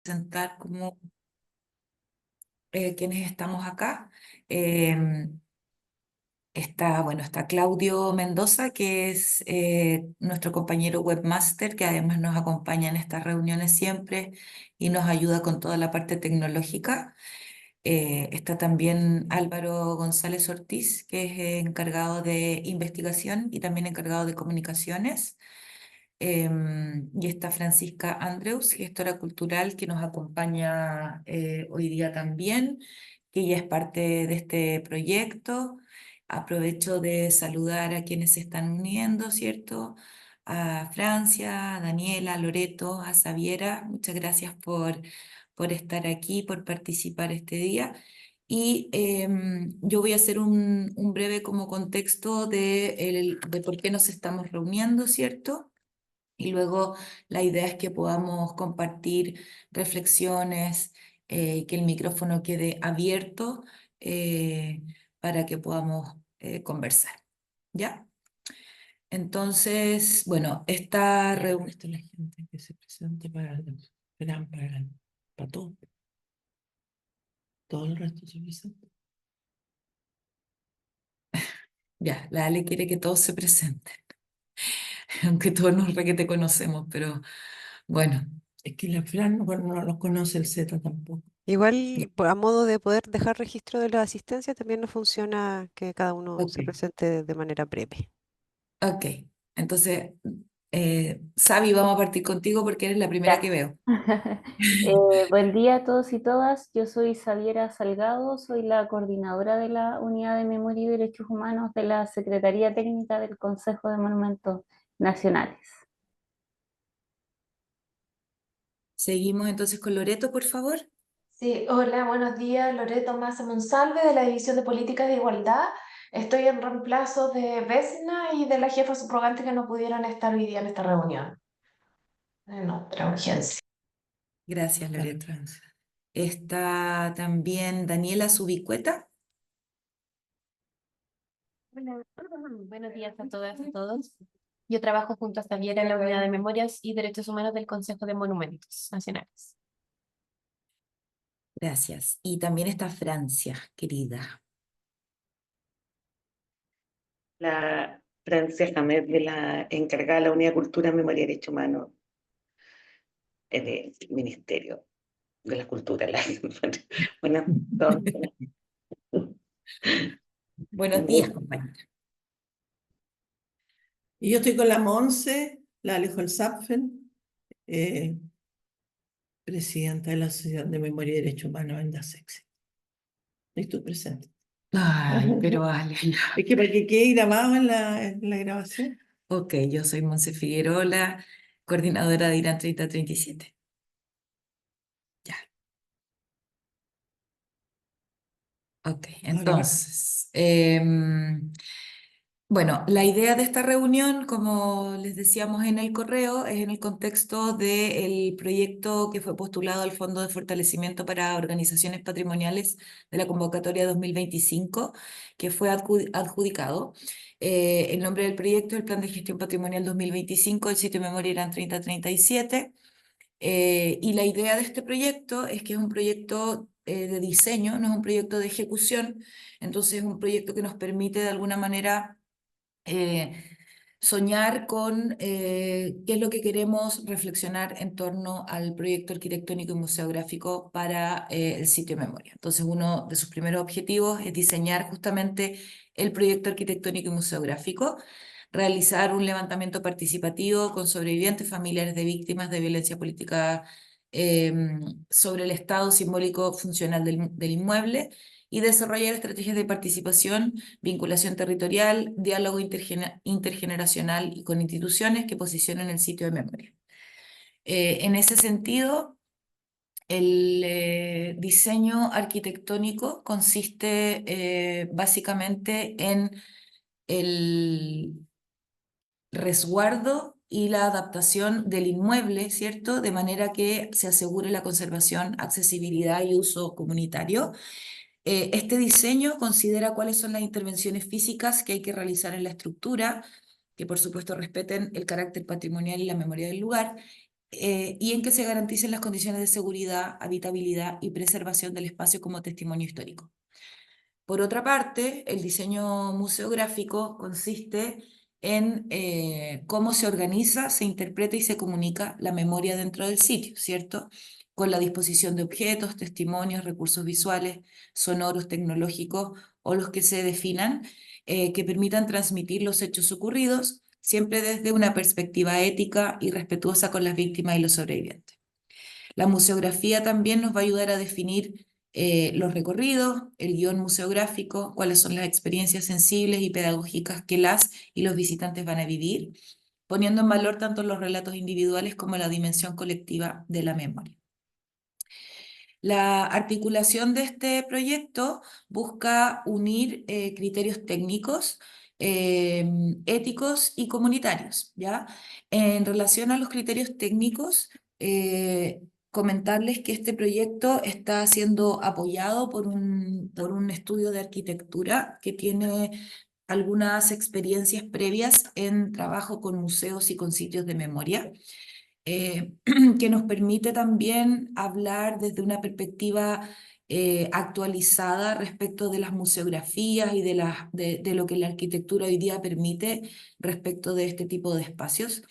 presentar como quienes estamos acá. Eh, está Claudio Mendoza, que es nuestro compañero webmaster, que además nos acompaña en estas reuniones siempre y nos ayuda con toda la parte tecnológica. Está también Álvaro González Ortiz, que es encargado de investigación y también encargado de comunicaciones. Y está Francisca Andreus, gestora cultural, que nos acompaña hoy día también, que ella es parte de este proyecto. Aprovecho de saludar a quienes se están uniendo, ¿cierto? A Francia, a Daniela, a Loreto, a Xaviera. Muchas gracias por estar aquí, por participar este día. Y yo voy a hacer un breve como contexto de por qué nos estamos reuniendo, ¿cierto? Y luego la idea es que podamos compartir reflexiones, que el micrófono quede abierto eh, para que podamos conversar. ¿Ya? Entonces, bueno, esta reunión... Esto la gente que se presente para todo. Todo el resto se presenta. Ya, la Ale quiere que todos se presenten, aunque todos nos re que te conocemos, pero bueno. Es que la Fran no los conoce el Z tampoco. Ya, Igual, a modo de poder dejar registro de la asistencia, también nos funciona que cada uno ok, se presente de manera breve. ok. Entonces, Sabi, vamos a partir contigo porque eres la primera que Ya. veo. Buen día a todos y todas. Yo soy Xaviera Salgado, soy la coordinadora de la Unidad de Memoria y Derechos Humanos de la Secretaría Técnica del Consejo de Monumentos Nacionales. Seguimos entonces con Loreto, por favor. Sí, hola, buenos días. Loreto Massa Monsalve de la División de Políticas de Igualdad. Estoy en reemplazo de Vesna y de la jefa subrogante que no pudieron estar hoy día en esta reunión. En otra urgencia. Gracias, Para Loreto. Francia. Está también Daniela Subicueta. Hola, buenos días a todas y a todos. Yo trabajo junto a Xaviera en la Unidad de Memorias y Derechos Humanos del Consejo de Monumentos Nacionales. Gracias. Y también está Francia, querida. La Francia Hamed, de la encargada de la Unidad de Cultura, Memoria y Derechos Humanos del Ministerio de la Cultura. Buenas tardes. Buenos días, compañera. Y yo estoy con la Monse, la Alejo el Zapfen, presidenta de la Asociación de Memoria y Derechos Humanos en DASEX. Estoy presente. Ay, pero vale. Es que para que quede grabado en la grabación. Ok, yo soy Monse Figueroa, coordinadora de Irán 3037. Ya. Ok, entonces, bueno, la idea de esta reunión, como les decíamos en el correo, es en el contexto del proyecto que fue postulado al Fondo de Fortalecimiento para Organizaciones Patrimoniales de la convocatoria 2025, que fue adjudicado. El nombre del proyecto es el Plan de Gestión Patrimonial 2025 del sitio de memoria Irán 3037. Y la idea de este proyecto es que es un proyecto de diseño, no es un proyecto de ejecución, entonces es un proyecto que nos permite de alguna manera eh, soñar con qué es lo que queremos reflexionar en torno al proyecto arquitectónico y museográfico para el sitio de memoria. Entonces, uno de sus primeros objetivos es diseñar justamente el proyecto arquitectónico y museográfico, realizar un levantamiento participativo con sobrevivientes familiares de víctimas de violencia política sobre el estado simbólico funcional del inmueble y desarrollar estrategias de participación, vinculación territorial, diálogo intergeneracional y con instituciones que posicionen el sitio de memoria. En ese sentido, el diseño arquitectónico consiste básicamente en el resguardo y la adaptación del inmueble, ¿cierto? De manera que se asegure la conservación, accesibilidad y uso comunitario. Este diseño considera cuáles son las intervenciones físicas que hay que realizar en la estructura, que por supuesto respeten el carácter patrimonial y la memoria del lugar, y en que se garanticen las condiciones de seguridad, habitabilidad y preservación del espacio como testimonio histórico. Por otra parte, el diseño museográfico consiste en cómo se organiza, se interpreta y se comunica la memoria dentro del sitio, ¿cierto? Con la disposición de objetos, testimonios, recursos visuales, sonoros, tecnológicos o los que se definan, que permitan transmitir los hechos ocurridos, siempre desde una perspectiva ética y respetuosa con las víctimas y los sobrevivientes. La museografía también nos va a ayudar a definir los recorridos, el guión museográfico, cuáles son las experiencias sensibles y pedagógicas que las y los visitantes van a vivir, poniendo en valor tanto los relatos individuales como la dimensión colectiva de la memoria. La articulación de este proyecto busca unir criterios técnicos, éticos y comunitarios, ¿ya? En relación a los criterios técnicos, comentarles que este proyecto está siendo apoyado por un estudio de arquitectura que tiene algunas experiencias previas en trabajo con museos y con sitios de memoria. Que nos permite también hablar desde una perspectiva actualizada respecto de las museografías y de lo que la arquitectura hoy día permite respecto de este tipo de espacios.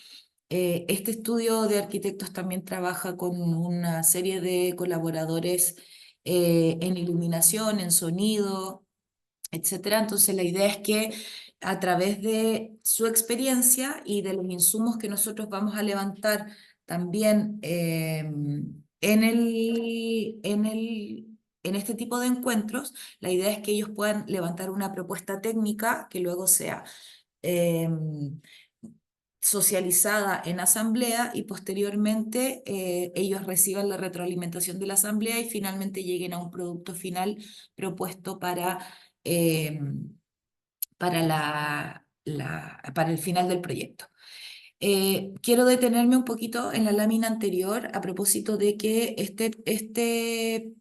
Este estudio de arquitectos también trabaja con una serie de colaboradores en iluminación, en sonido, etcétera. Entonces la idea es que a través de su experiencia y de los insumos que nosotros vamos a levantar también en este tipo de encuentros, la idea es que ellos puedan levantar una propuesta técnica que luego sea socializada en asamblea y posteriormente ellos reciban la retroalimentación de la asamblea y finalmente lleguen a un producto final propuesto eh, para el final del proyecto. Quiero detenerme un poquito en la lámina anterior a propósito de que este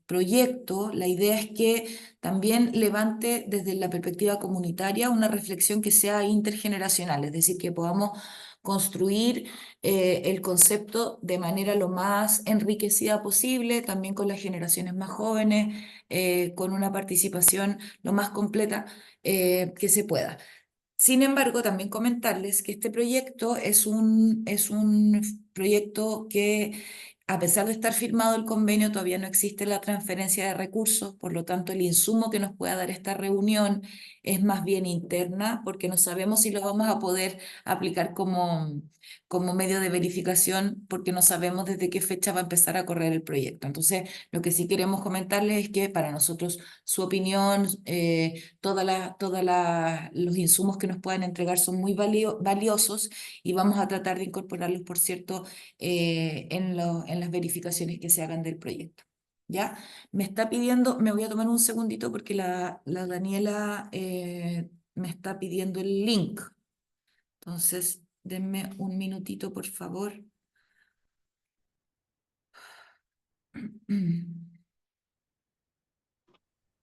proyecto, la idea es que también levante desde la perspectiva comunitaria una reflexión que sea intergeneracional, es decir, que podamos construir el concepto de manera lo más enriquecida posible, también con las generaciones más jóvenes, con una participación lo más completa que se pueda. Sin embargo, también comentarles que este proyecto es un proyecto que, a pesar de estar firmado el convenio, todavía no existe la transferencia de recursos, por lo tanto, el insumo que nos pueda dar esta reunión es más bien interna, porque no sabemos si lo vamos a poder aplicar como medio de verificación, porque no sabemos desde qué fecha va a empezar a correr el proyecto. Entonces, lo que sí queremos comentarles es que para nosotros su opinión, los insumos que nos puedan entregar son muy valiosos y vamos a tratar de incorporarlos, por cierto, en las verificaciones que se hagan del proyecto. ¿Ya? Me está pidiendo, me voy a tomar un segundito porque la Daniela me está pidiendo el link. Entonces, denme un minutito, por favor.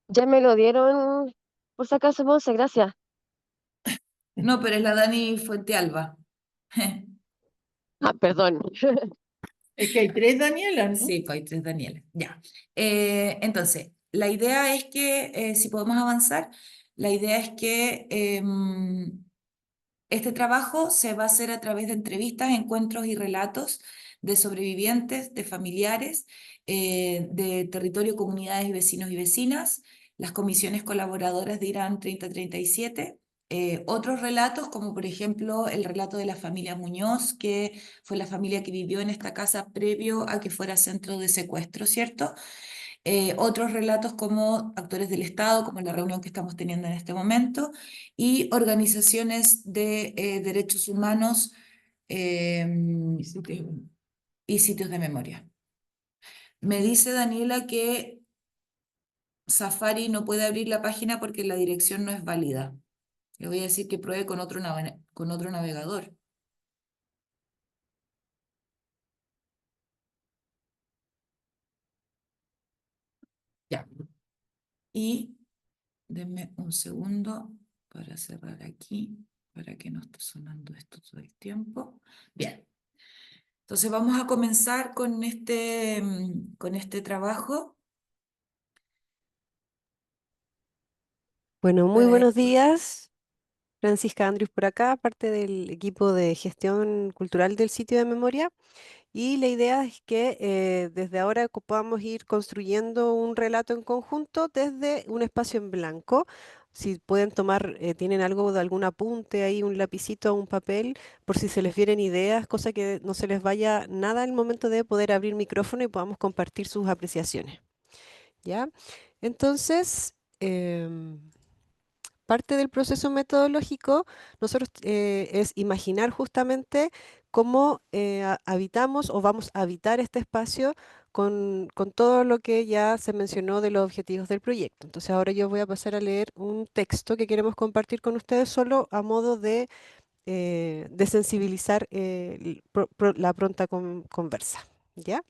Ya me lo dieron, por si acaso, Monse, gracias. No, pero es la Dani Fuentealba. Ah, perdón. Es que hay 3 Daniela, ¿no? Sí, pues hay 3 Daniela. Ya. Entonces, la idea es que, si podemos avanzar, la idea es que este trabajo se va a hacer a través de entrevistas, encuentros y relatos de sobrevivientes, de familiares, de territorio, comunidades y vecinos y vecinas, las comisiones colaboradoras de Irán 3037, otros relatos, como por ejemplo el relato de la familia Muñoz, que fue la familia que vivió en esta casa previo a que fuera centro de secuestro, ¿cierto? Otros relatos como actores del Estado, como la reunión que estamos teniendo en este momento, y organizaciones de derechos humanos y sitios de memoria. Me dice Daniela que Safari no puede abrir la página porque la dirección no es válida. Le voy a decir que pruebe con otro navegador. Ya. Y denme un segundo para cerrar aquí, para que no esté sonando esto todo el tiempo. Bien. Entonces vamos a comenzar con este trabajo. Bueno, muy Para buenos días. Francisca Andrews por acá, parte del equipo de gestión cultural del sitio de memoria. Y la idea es que desde ahora podamos ir construyendo un relato en conjunto desde un espacio en blanco. Si pueden tomar, tienen algo de algún apunte ahí, un lapicito o un papel, por si se les vienen ideas, cosa que no se les vaya nada al momento de poder abrir micrófono y podamos compartir sus apreciaciones. ¿Ya? Entonces, parte del proceso metodológico, nosotros es imaginar justamente cómo habitamos o vamos a habitar este espacio con todo lo que ya se mencionó de los objetivos del proyecto. Entonces ahora yo voy a pasar a leer un texto que queremos compartir con ustedes solo a modo de sensibilizar la pronta conversa. ¿Ya?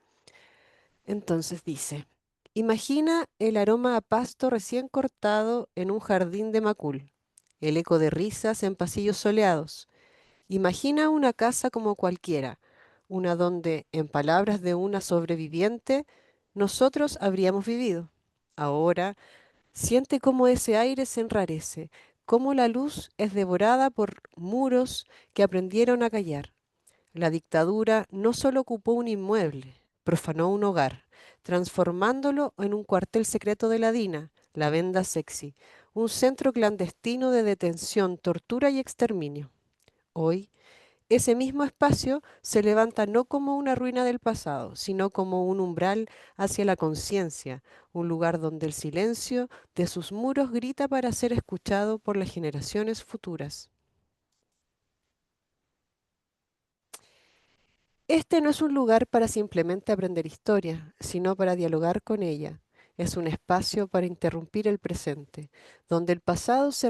Entonces dice, imagina el aroma a pasto recién cortado en un jardín de Macul, el eco de risas en pasillos soleados. Imagina una casa como cualquiera, una donde, en palabras de una sobreviviente, nosotros habríamos vivido. Ahora, siente cómo ese aire se enrarece, cómo la luz es devorada por muros que aprendieron a callar. La dictadura no solo ocupó un inmueble, profanó un hogar, transformándolo en un cuartel secreto de la DINA, la Venda Sexy, un centro clandestino de detención, tortura y exterminio. Hoy, ese mismo espacio se levanta no como una ruina del pasado, sino como un umbral hacia la conciencia, un lugar donde el silencio de sus muros grita para ser escuchado por las generaciones futuras. Este no es un lugar para simplemente aprender historia, sino para dialogar con ella. Es un espacio para interrumpir el presente, donde el pasado se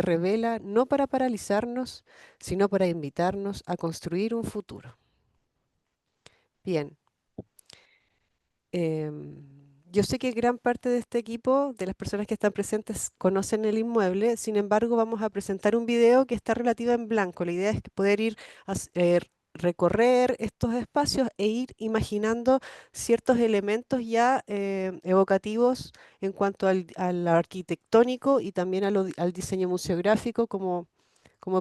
revela no para paralizarnos, sino para invitarnos a construir un futuro. Bien, yo sé que gran parte de este equipo, de las personas que están presentes, conocen el inmueble, sin embargo, vamos a presentar un video que está relativa en blanco. La idea es que poder ir a recorrer estos espacios e ir imaginando ciertos elementos ya evocativos en cuanto al arquitectónico y también al diseño museográfico como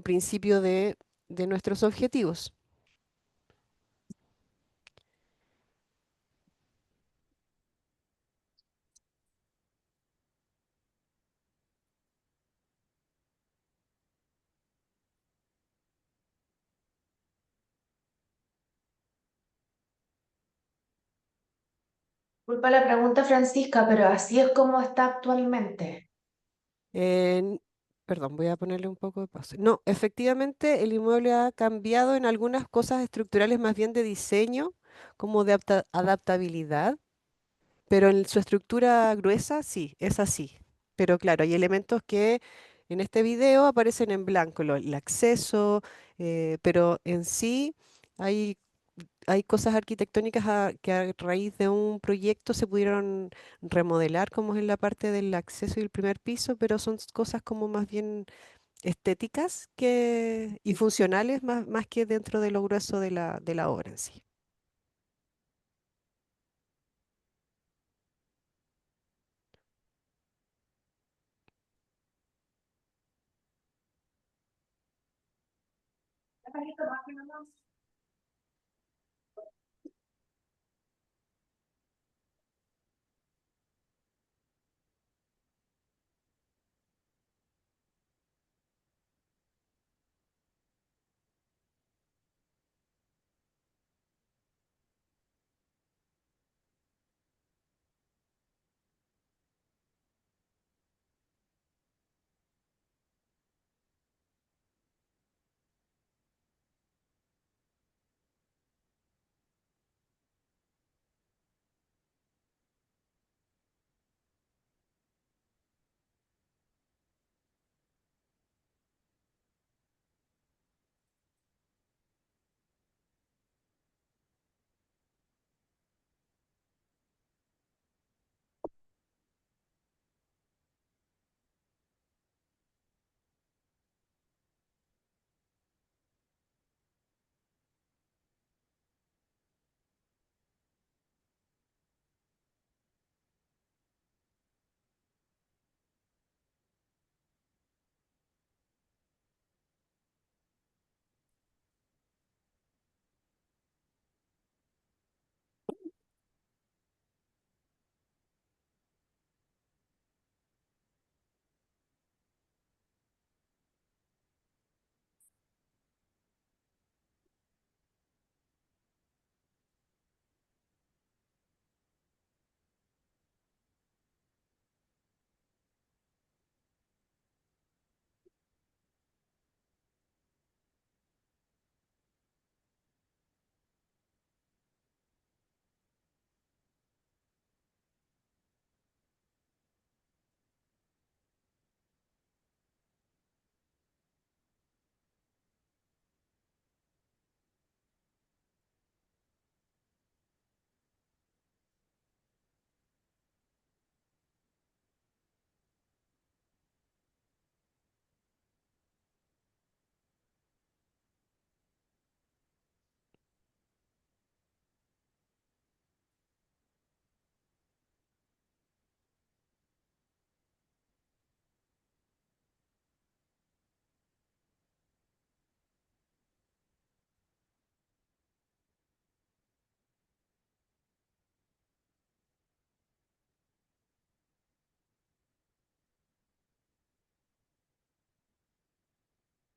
principio de nuestros objetivos. Disculpa la pregunta, Francisca, pero así es como está actualmente. En- Perdón, voy a ponerle un poco de pausa. No, efectivamente el inmueble ha cambiado en algunas cosas estructurales más bien de diseño, como de adaptabilidad, pero en su estructura gruesa sí, es así. Pero claro, hay elementos que en este video aparecen en blanco, el acceso, pero en sí hay cosas arquitectónicas que a raíz de un proyecto se pudieron remodelar, como es en la parte del acceso y el primer piso, pero son cosas como más bien estéticas y funcionales más que dentro de lo grueso de la obra en sí.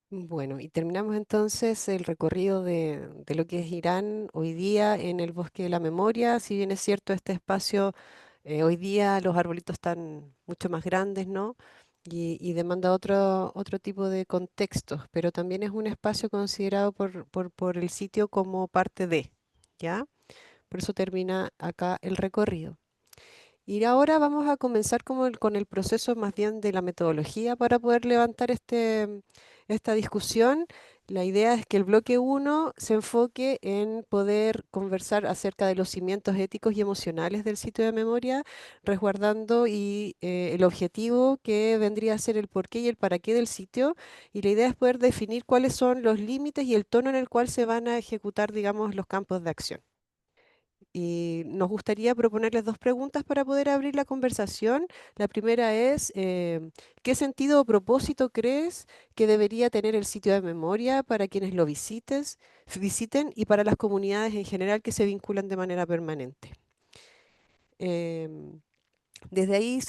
Bueno, y terminamos entonces el recorrido de lo que es Irán hoy día en el Bosque de la Memoria. Si bien es cierto, este espacio, hoy día los arbolitos están mucho más grandes, ¿no? Y demanda otro tipo de contextos, pero también es un espacio considerado por el sitio como parte de, ¿ya? Por eso termina acá el recorrido. Y ahora vamos a comenzar como con el proceso más bien de la metodología para poder levantar esta discusión. La idea es que el bloque uno se enfoque en poder conversar acerca de los cimientos éticos y emocionales del sitio de memoria, resguardando el objetivo que vendría a ser el porqué y el para qué del sitio. Y la idea es poder definir cuáles son los límites y el tono en el cual se van a ejecutar, digamos, los campos de acción. Y nos gustaría proponerles dos preguntas para poder abrir la conversación. La primera es, ¿qué sentido o propósito crees que debería tener el sitio de memoria para quienes lo visiten y para las comunidades en general que se vinculan de manera permanente? Em, Desde ahí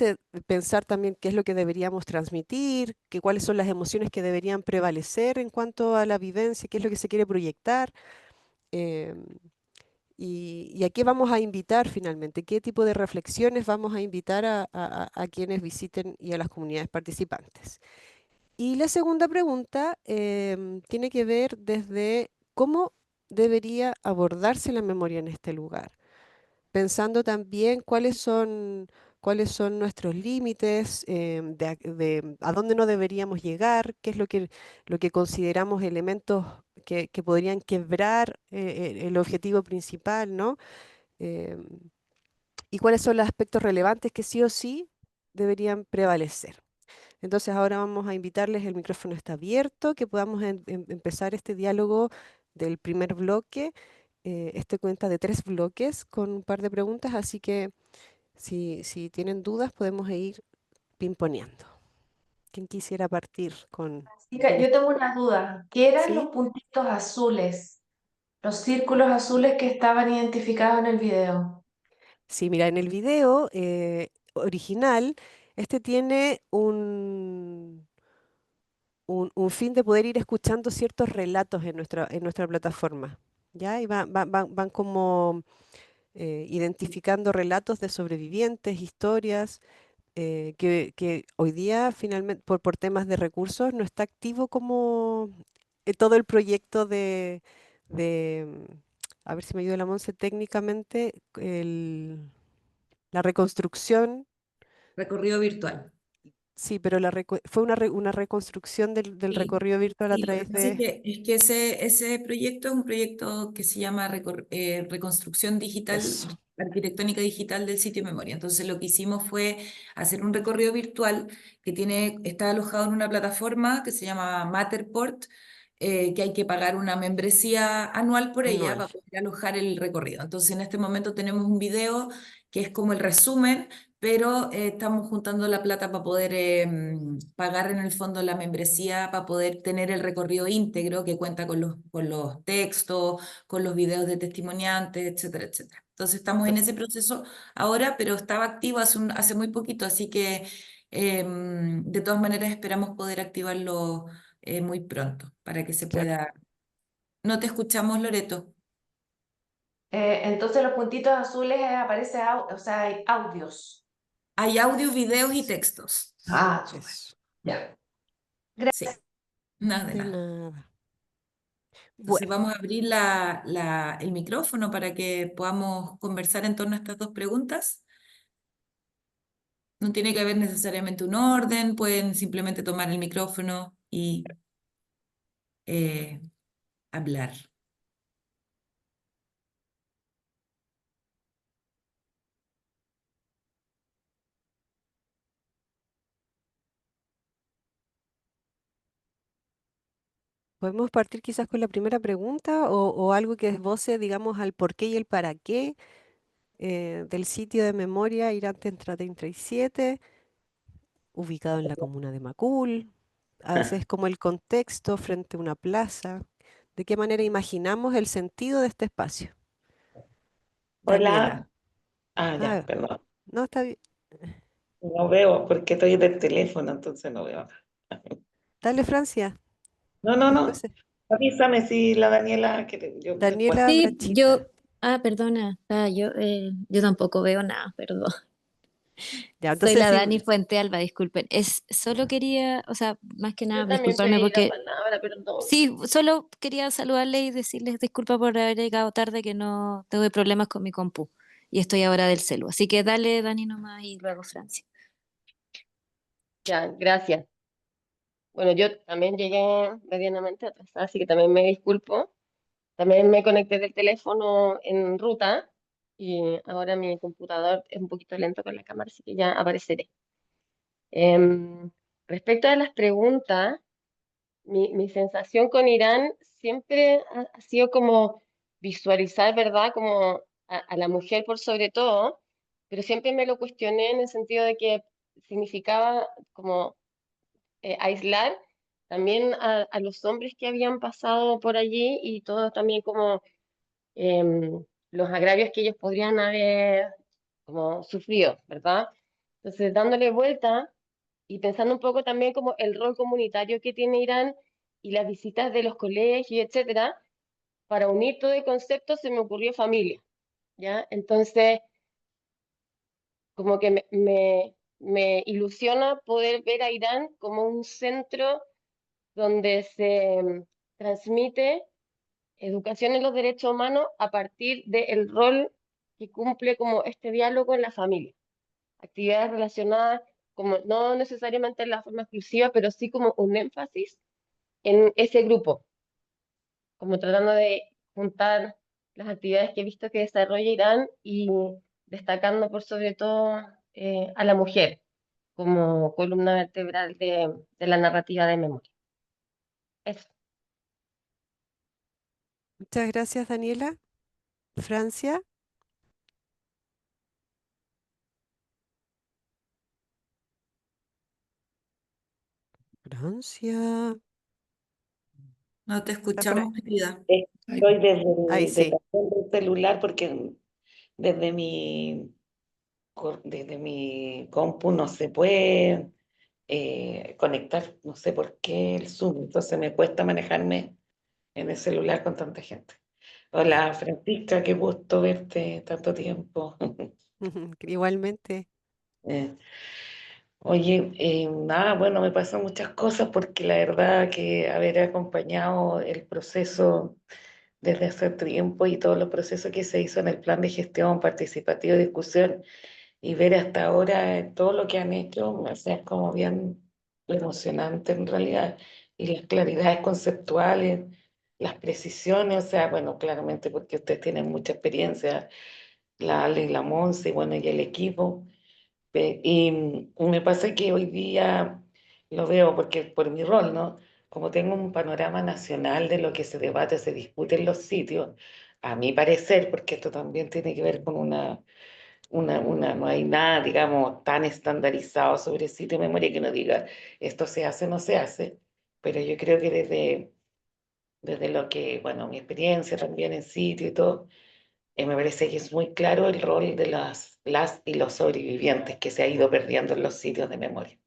pensar también qué es lo que deberíamos transmitir, cuáles son las emociones que deberían prevalecer en cuanto a la vivencia, qué es lo que se quiere proyectar. em, y a qué vamos a invitar finalmente, qué tipo de reflexiones vamos a invitar a quienes visiten y a las comunidades participantes. Y la segunda pregunta tiene que ver desde cómo debería abordarse la memoria en este lugar, pensando también cuáles son nuestros límites, de a dónde no deberíamos llegar, qué es lo que consideramos elementos que podrían quebrar el objetivo principal, ¿no? Em, y cuáles son los aspectos relevantes que sí o sí deberían prevalecer. Entonces ahora vamos a invitarles, el micrófono está abierto, que podamos empezar este diálogo del primer bloque. Este cuenta de 3 bloques con un par de preguntas, así que si tienen dudas podemos ir pimponeando. ¿Quién quisiera partir Chica, con yo esto? tengo una duda. ¿Qué eran los ¿Sí? puntitos azules? Los círculos azules que estaban identificados en el video. Sí, mira, en el video original, este tiene un fin de poder ir escuchando ciertos relatos en nuestra plataforma, ¿ya? Y van como identificando relatos de sobrevivientes, historias, que hoy día finalmente, por temas de recursos, no está activo como todo el proyecto de, a ver si me ayuda la Monse técnicamente, la reconstrucción. Recorrido virtual. Sí, pero fue una reconstrucción del Sí, recorrido virtual a sí, lo que través pasa de es que ese proyecto es un proyecto que se llama Reconstrucción Digital, eso, Arquitectónica Digital del sitio de memoria. Entonces lo que hicimos fue hacer un recorrido virtual está alojado en una plataforma que se llama Matterport, que hay que pagar una membresía anual por ella anual. para poder alojar el recorrido. Entonces en este momento tenemos un video que es como el resumen, pero estamos juntando la plata para poder pagar en el fondo la membresía, para poder tener el recorrido íntegro que cuenta con los textos, con los videos de testimoniantes, etcétera, etcétera. Entonces estamos en ese proceso ahora, pero estaba activo hace muy poquito, así que de todas maneras esperamos poder activarlo muy pronto para que se Claro, pueda... No te escuchamos, Loreto. Entonces los puntitos azules aparece, o sea, hay audios. Hay audio, videos y textos. Ah, súper. eso. Ya. Sí, nada de De nada. nada. Entonces Bueno, vamos a abrir el micrófono para que podamos conversar en torno a estas dos preguntas. No tiene que haber necesariamente un orden, pueden simplemente tomar el micrófono y eh, hablar. podemos partir quizás con la primera pregunta o algo que esboce, digamos, al por qué y el para qué del sitio de memoria Irante Entra 37, ubicado en la comuna de Macul. A veces como el contexto frente a una plaza. ¿De qué manera imaginamos el sentido de este espacio? Hola. Daniela. Ah, ya, Ah, perdón. no, está bien. No veo porque estoy del teléfono, entonces no veo. Dale, Francia. No. Después, Avísame si la Daniela, yo después. Daniela Sí, Brachita. perdona, yo tampoco veo nada, perdón. Ya, Soy entonces la sí, Dani Fuente Alba, disculpen. Solo quería, o sea, más que nada, Yo también disculparme pedí la porque palabra, perdón. sí, solo quería saludarles y decirles disculpa por haber llegado tarde, que no tuve problemas con mi compu y estoy ahora del celu. Así que dale, Dani, nomás y luego Francia. Ya, gracias. Bueno, yo también llegué medianamente atrasada, así que también me disculpo. También me conecté del teléfono en ruta y ahora mi computador es un poquito lento con la cámara, así que ya apareceré. Em, Respecto a las preguntas, mi sensación con Irán siempre ha sido como visualizar, ¿verdad? Como a la mujer por sobre todo, pero siempre me lo cuestioné en el sentido de que significaba como aislar también a los hombres que habían pasado por allí y todos también como los agravios que ellos podrían haber como sufrido, ¿verdad? Entonces, dándole vuelta y pensando un poco también como el rol comunitario que tiene Irán y las visitas de los colegios, etcétera, para unir todo el concepto se me ocurrió familia, ¿ya? Entonces, como que me ilusiona poder ver a Irán como un centro donde se transmite educación en los derechos humanos a partir del rol que cumple como este diálogo en la familia. Actividades relacionadas como no necesariamente en la forma exclusiva, pero sí como un énfasis en ese grupo, como tratando de juntar las actividades que he visto que desarrolla Irán y destacando por sobre todo a la mujer como columna vertebral de la narrativa de memoria. Eso. muchas gracias, Daniela. Francia, Francia, No te está por ahí. escuchamos, querida. Ay, Estoy Ahí sí. desde el celular porque desde desde mi compu no se puede conectar, no sé por qué el Zoom, entonces me cuesta manejarme en el celular con tanta gente. Hola Francisca, qué gusto verte tanto tiempo. Igualmente. Eh, Oye, nada, bueno, me pasan muchas cosas porque la verdad que haber acompañado el proceso desde hace tiempo y todos los procesos que se hizo en el plan de gestión participativa y discusión y ver hasta ahora todo lo que han hecho, o sea, es como bien emocionante en realidad. Y las claridades conceptuales, las precisiones, o sea, bueno, claramente porque ustedes tienen mucha experiencia, la Ale y la Monse, y bueno, y el equipo. Y me pasa que hoy día lo veo porque por mi rol, ¿no? Como tengo un panorama nacional de lo que se debate, se discute en los sitios, a mi parecer, porque esto también tiene que ver con no hay nada, digamos, tan estandarizado sobre sitio de memoria que uno diga, esto se hace o no se hace, pero yo creo que desde lo que, bueno, mi experiencia también en sitio y todo, me parece que es muy claro el rol de las y los sobrevivientes que se ha ido perdiendo en los sitios de memoria.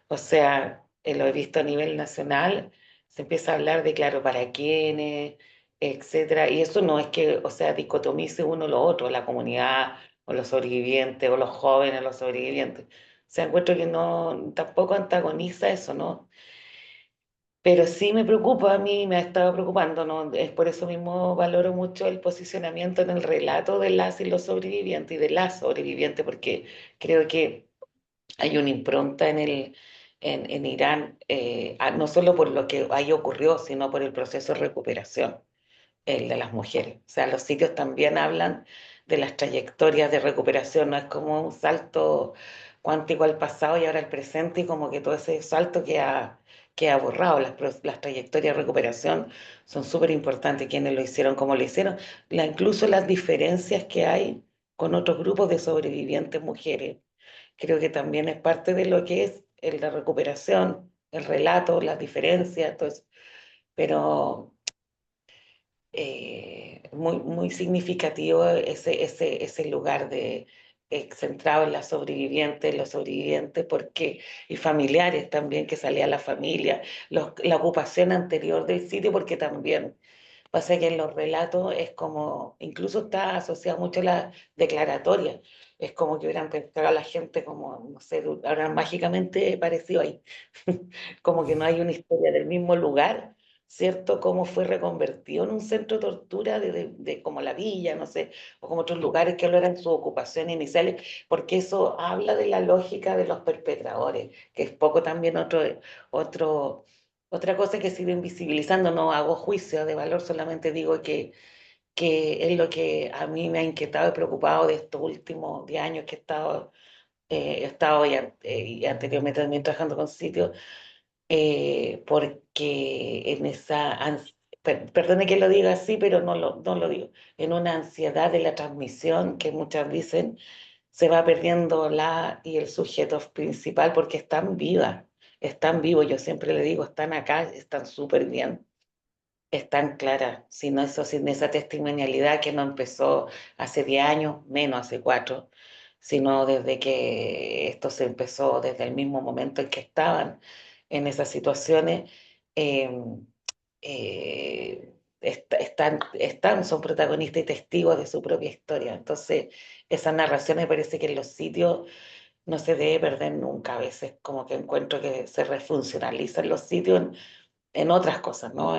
O sea, lo he visto a nivel nacional, se empieza a hablar de, claro, para quiénes, etcétera, y eso no es que, o sea, dicotomice uno lo otro, la comunidad, o los sobrevivientes, o los jóvenes, los sobrevivientes. O sea, encuentro que no, tampoco antagoniza eso, ¿no? Pero sí me preocupa, a mí me ha estado preocupando, ¿no? Es por eso mismo valoro mucho el posicionamiento en el relato de las y los sobrevivientes y de las sobrevivientes, porque creo que hay una impronta en Irán, no solo por lo que ahí ocurrió, sino por el proceso de recuperación, el de las mujeres. O sea, los sitios también hablan de las trayectorias de recuperación, no es como un salto cuántico al pasado y ahora al presente y como que todo ese salto queda borrado. Las trayectorias de recuperación son súper importantes, quienes lo hicieron, cómo lo hicieron, incluso las diferencias que hay con otros grupos de sobrevivientes mujeres. Creo que también es parte de lo que es la recuperación, el relato, las diferencias, todo eso. Pero muy significativo ese lugar centrado en las sobrevivientes, los sobrevivientes, porque, y familiares también, que salía la familia, la ocupación anterior del sitio, porque también pasa que en los relatos es como, incluso está asociado mucho a la declaratoria, es como que hubieran pescado a la gente como, no sé, ahora mágicamente parecido ahí, como que no hay una historia del mismo lugar, ¿cierto? Cómo fue reconvertido en un centro de tortura de como la villa, no sé, o como otros lugares que lo eran sus ocupaciones iniciales, porque eso habla de la lógica de los perpetradores, que es poco también otro, otra cosa que se iba invisibilizando. No hago juicio de valor, solamente digo que es lo que a mí me ha inquietado y preocupado de estos últimos 10 años que he estado y anteriormente también trabajando con sitios, porque en esa, perdone que lo diga así, pero no lo digo, en una ansiedad de la transmisión que muchas dicen se va perdiendo la y el sujeto principal porque están vivos, yo siempre le digo, están acá, están súper bien, están claras, sin eso, sin esa testimonialidad que no empezó hace 10 años, menos hace 4, sino desde que esto se empezó, desde el mismo momento en que estaban en esas situaciones, eh, son protagonistas y testigos de su propia historia. Entonces, esa narración me parece que en los sitios no se debe perder nunca. A veces como que encuentro que se refuncionalizan los sitios en otras cosas, ¿no?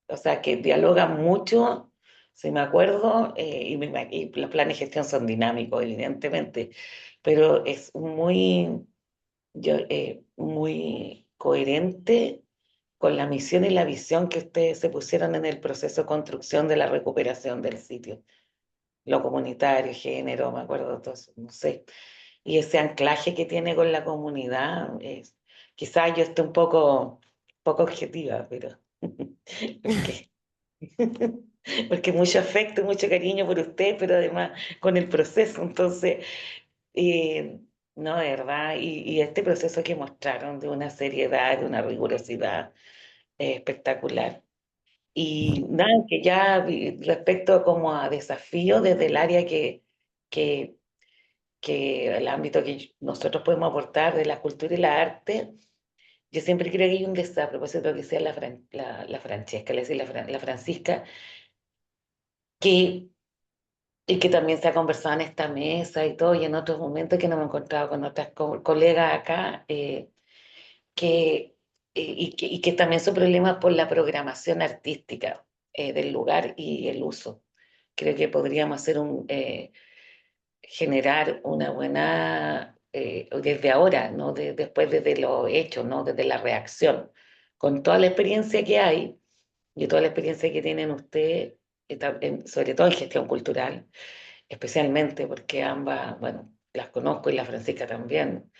O sea, que dialogan mucho, si me acuerdo, y los planes de gestión son dinámicos, evidentemente, pero es muy coherente con la misión y la visión que ustedes se pusieron en el proceso de construcción de la recuperación del sitio, lo comunitario, género, me acuerdo de todo eso, no sé, y ese anclaje que tiene con la comunidad, quizás yo esté un poco objetiva, pero porque, porque mucho afecto, mucho cariño por usted, pero además con el proceso, entonces, eh, no, de verdad, y este proceso que mostraron de una seriedad, de una rigurosidad espectacular. Y nada, que ya respecto como a desafíos desde el área que, que el ámbito que nosotros podemos aportar de la cultura y la arte, yo siempre creo que hay un desafío, a propósito de lo que decía la Francesca, le decía la Francisca, que, y que también se ha conversado en esta mesa y todo, y en otros momentos que no me he encontrado con otras colegas acá, y que también son problemas por la programación artística del lugar y el uso. Creo que podríamos generar una buena, desde ahora, ¿no? Después desde lo hecho, ¿no? Desde la reacción, con toda la experiencia que hay y toda la experiencia que tienen ustedes, sobre todo en gestión cultural, especialmente porque ambas, bueno, las conozco y la Francisca también,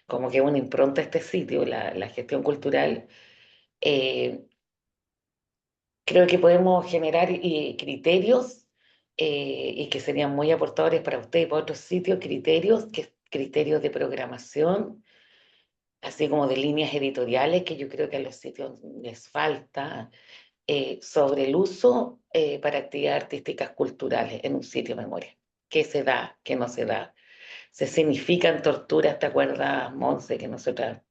como que una impronta a este sitio, la gestión cultural. eh, Creo que podemos generar criterios, y que serían muy aportadores para usted y para otros sitios, criterios de programación, así como de líneas editoriales, que yo creo que a los sitios les falta, sobre el uso para actividades artísticas culturales en un sitio de memoria. ¿Qué se da? ¿Qué no se da? Se significan torturas, ¿te acuerdas, Monse, que nosotras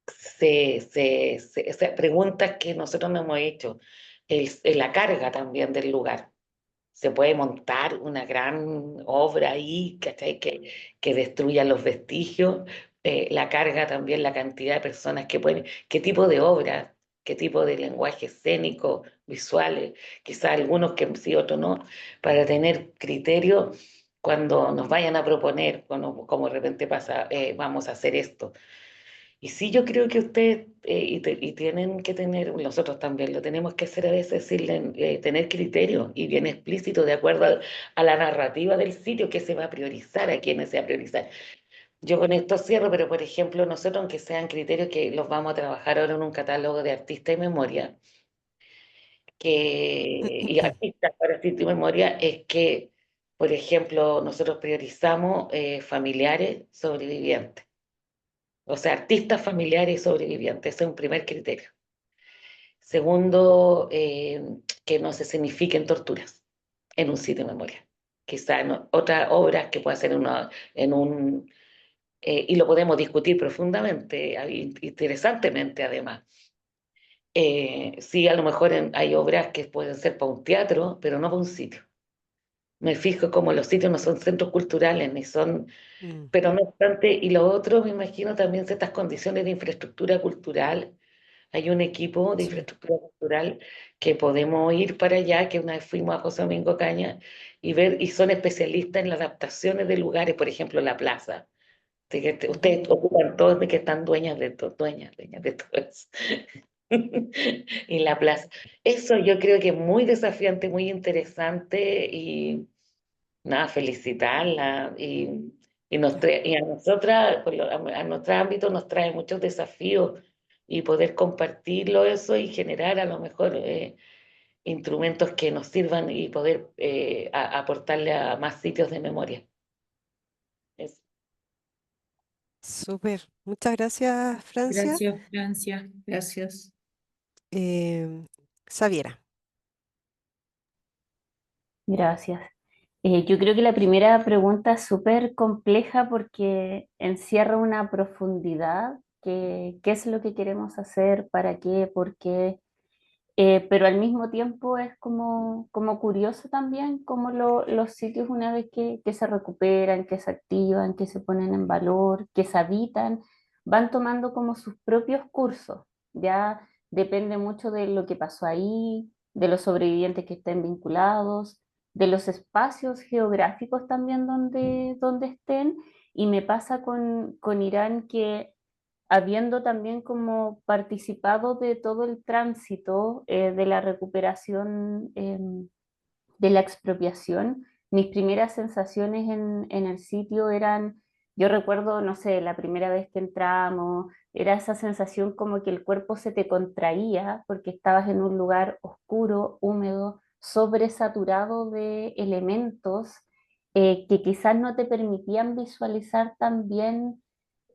o sea, preguntas que nosotros nos hemos hecho, la carga también del lugar? Se puede montar una gran obra ahí, ¿cachai? Que destruya los vestigios, la carga también, la cantidad de personas que pueden, qué tipo de obras, qué tipo de lenguaje escénico, visuales, quizás algunos que sí, otros no, para tener criterio cuando nos vayan a proponer, como de repente pasa, vamos a hacer esto. Y sí, yo creo que ustedes, y tienen que tener, nosotros también lo tenemos que hacer a veces, decirle, tener criterio y bien explícito de acuerdo a la narrativa del sitio, que se va a priorizar, a quiénes se va a priorizar. Yo con esto cierro, pero por ejemplo, nosotros, aunque sean criterios que los vamos a trabajar ahora en un catálogo de artista y memoria, y artistas para artista y memoria, es que, por ejemplo, nosotros priorizamos familiares sobrevivientes. O sea, artistas familiares y sobrevivientes, ese es un primer criterio. Segundo, que no se signifiquen torturas en un sitio de memoria. quizá en otras obras que pueda ser y lo podemos discutir profundamente, interesantemente además. Sí, a lo mejor hay obras que pueden ser para un teatro, pero no para un sitio. Me fijo como los sitios no son centros culturales, ni son, Mm, pero no obstante, y lo otro, me imagino también ciertas condiciones de infraestructura cultural. Hay un equipo de sí. infraestructura cultural que podemos ir para allá, que una vez fuimos a José Domingo Caña y ver, y son especialistas en las adaptaciones de lugares, por ejemplo, la plaza. Así que Ujú. ustedes ocupan todos de que están dueñas de todo eso. Y la plaza. Eso yo creo que es muy desafiante, muy interesante y nada, felicitarla. Y a nosotras, a nuestro ámbito nos trae muchos desafíos y poder compartirlo eso y generar a lo mejor instrumentos que nos sirvan y poder aportarle a más sitios de memoria. Es- Súper. Muchas gracias, Francia. Gracias, Francia. Gracias. Em, Xaviera. Gracias. Yo creo que la primera pregunta es súper compleja porque encierra una profundidad, que qué es lo que queremos hacer, para qué, por qué, pero al mismo tiempo es como curioso también cómo los sitios una vez que se recuperan, que se activan, que se ponen en valor, que se habitan, van tomando como sus propios cursos. Ya depende mucho de lo que pasó ahí, de los sobrevivientes que estén vinculados, de los espacios geográficos también donde estén. Y me pasa con Irán que habiendo también como participado de todo el tránsito de la recuperación de la expropiación, mis primeras sensaciones en el sitio eran, yo recuerdo, no sé, la primera vez que entramos, era esa sensación como que el cuerpo se te contraía porque estabas en un lugar oscuro, húmedo, sobresaturado de elementos que quizás no te permitían visualizar tan bien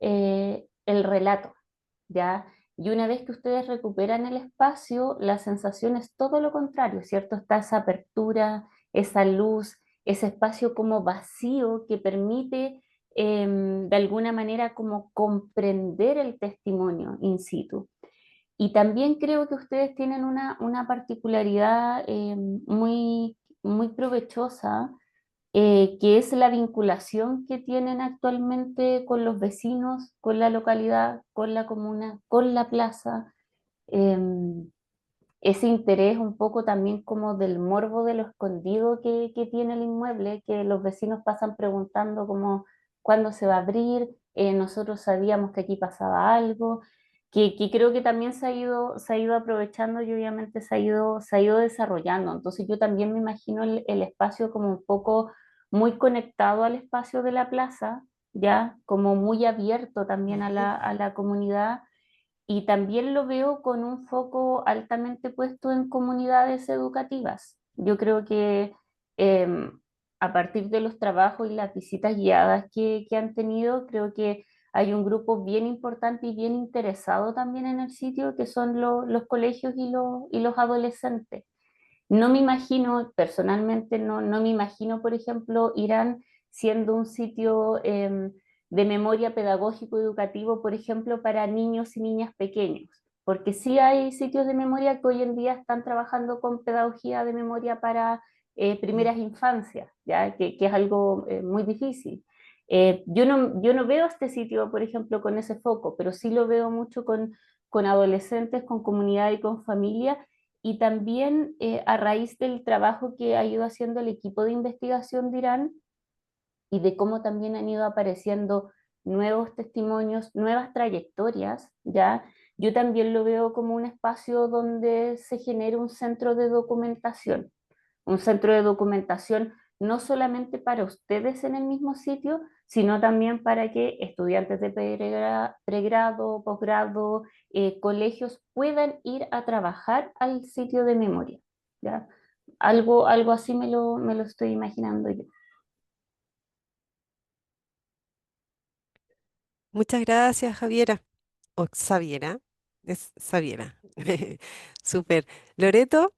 el relato, ¿ya? Y una vez que ustedes recuperan el espacio, la sensación es todo lo contrario, ¿cierto? Está esa apertura, esa luz, ese espacio como vacío que permite de alguna manera como comprender el testimonio in situ. Y también creo que ustedes tienen una particularidad muy provechosa, que es la vinculación que tienen actualmente con los vecinos, con la localidad, con la comuna, con la plaza. em, Ese interés un poco también como del morbo de lo escondido que tiene el inmueble, que los vecinos pasan preguntando como cuándo se va a abrir. Nosotros sabíamos que aquí pasaba algo, que creo que también se ha ido aprovechando y obviamente se ha ido desarrollando. Entonces yo también me imagino el espacio como un poco muy conectado al espacio de la plaza, ya como muy abierto también a Ujú. la comunidad, y también lo veo con un foco altamente puesto en comunidades educativas. Yo creo que a partir de los trabajos y las visitas guiadas que han tenido, creo que hay un grupo bien importante y bien interesado también en el sitio, que son los colegios y los adolescentes. No me imagino, personalmente, no me imagino, por ejemplo, Irán siendo un sitio de memoria pedagógico educativo, por ejemplo, para niños y niñas pequeños, porque sí hay sitios de memoria que hoy en día están trabajando con pedagogía de memoria para Mm. primeras infancias, ¿ya? Que es algo muy difícil. Yo no veo este sitio, por ejemplo, con ese foco, pero sí lo veo mucho con adolescentes, con comunidad y con familia, y también a raíz del trabajo que ha ido haciendo el equipo de investigación de Irán y de cómo también han ido apareciendo nuevos testimonios, nuevas trayectorias, ¿ya? Yo también lo veo como un espacio donde se genera un centro de documentación no solamente para ustedes en el mismo sitio, sino también para que estudiantes de pregrado, posgrado, colegios puedan ir a trabajar al sitio de memoria, ¿ya? Algo así me lo estoy imaginando yo. Muchas gracias, Javiera. O Xaviera. Es Xaviera. Súper. Loreto.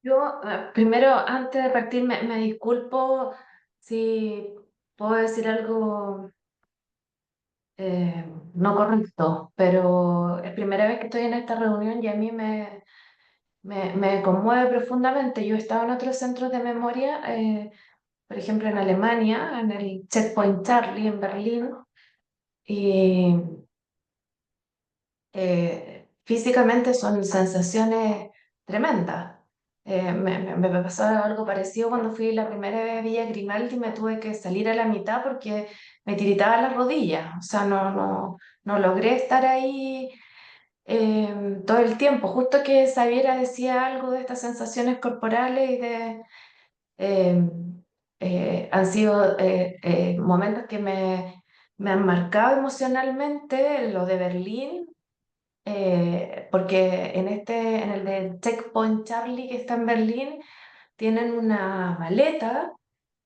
Yo, primero, antes de partir, me disculpo si puedo decir algo no correcto, pero es primera vez que estoy en esta reunión y a mí me conmueve profundamente. Yo he estado en otros centros de memoria, por ejemplo en Alemania, en el Checkpoint Charlie en Berlín, y físicamente son sensaciones tremendas. Me pasó algo parecido cuando fui la primera vez a Villa Grimaldi, me tuve que salir a la mitad porque me tiritaban las rodillas, o sea, no logré estar ahí todo el tiempo. Justo que Xaviera decía algo de estas sensaciones corporales y de... eh, han sido momentos que me han marcado emocionalmente, lo de Berlín, porque en el de Checkpoint Charlie que está en Berlín, tienen una maleta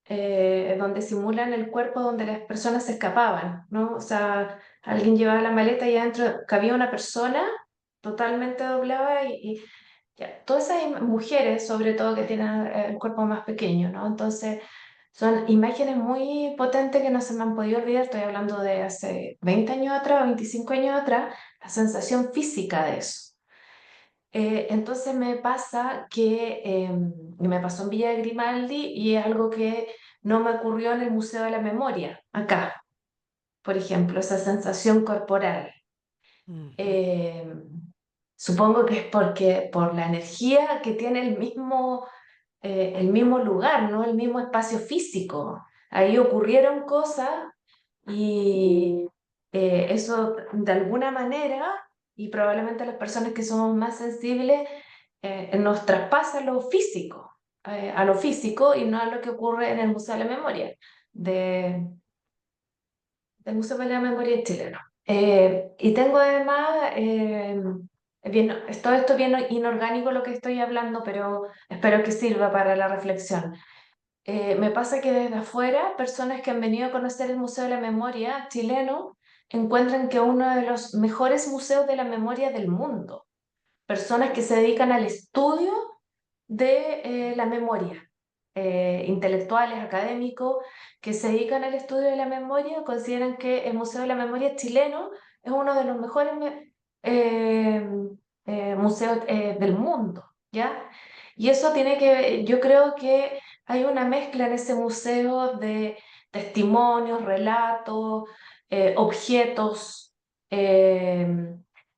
donde simulan el cuerpo donde las personas se escapaban, ¿no? O sea, alguien llevaba la maleta y adentro cabía una persona totalmente doblada y ya, todas esas mujeres, sobre todo, que tienen el cuerpo más pequeño, ¿no? Entonces, son imágenes muy potentes que no se me han podido olvidar. Estoy hablando de hace 20 años atrás, 25 años atrás, la sensación física de eso. Entonces me pasa me pasó en Villa de Grimaldi y es algo que no me ocurrió en el Museo de la Memoria, acá, por ejemplo, esa sensación corporal. Ujú. Eh, Supongo que es porque por la energía que tiene el mismo lugar, ¿no? El mismo espacio físico. Ahí ocurrieron cosas y eso de alguna manera, y probablemente las personas que somos más sensibles, nos traspasa a lo físico y no a lo que ocurre en el Museo de la Memoria, de, del Museo de la Memoria chileno. Y tengo además, todo esto bien inorgánico lo que estoy hablando, pero espero que sirva para la reflexión. Me pasa que desde afuera, personas que han venido a conocer el Museo de la Memoria chileno encuentran que es uno de los mejores museos de la memoria del mundo. Personas que se dedican al estudio de la memoria, intelectuales, académicos, que se dedican al estudio de la memoria, consideran que el Museo de la Memoria chileno es uno de los mejores eh, museos del mundo, ¿ya? Y eso tiene que, yo creo que hay una mezcla en ese museo de testimonios, relatos, objetos,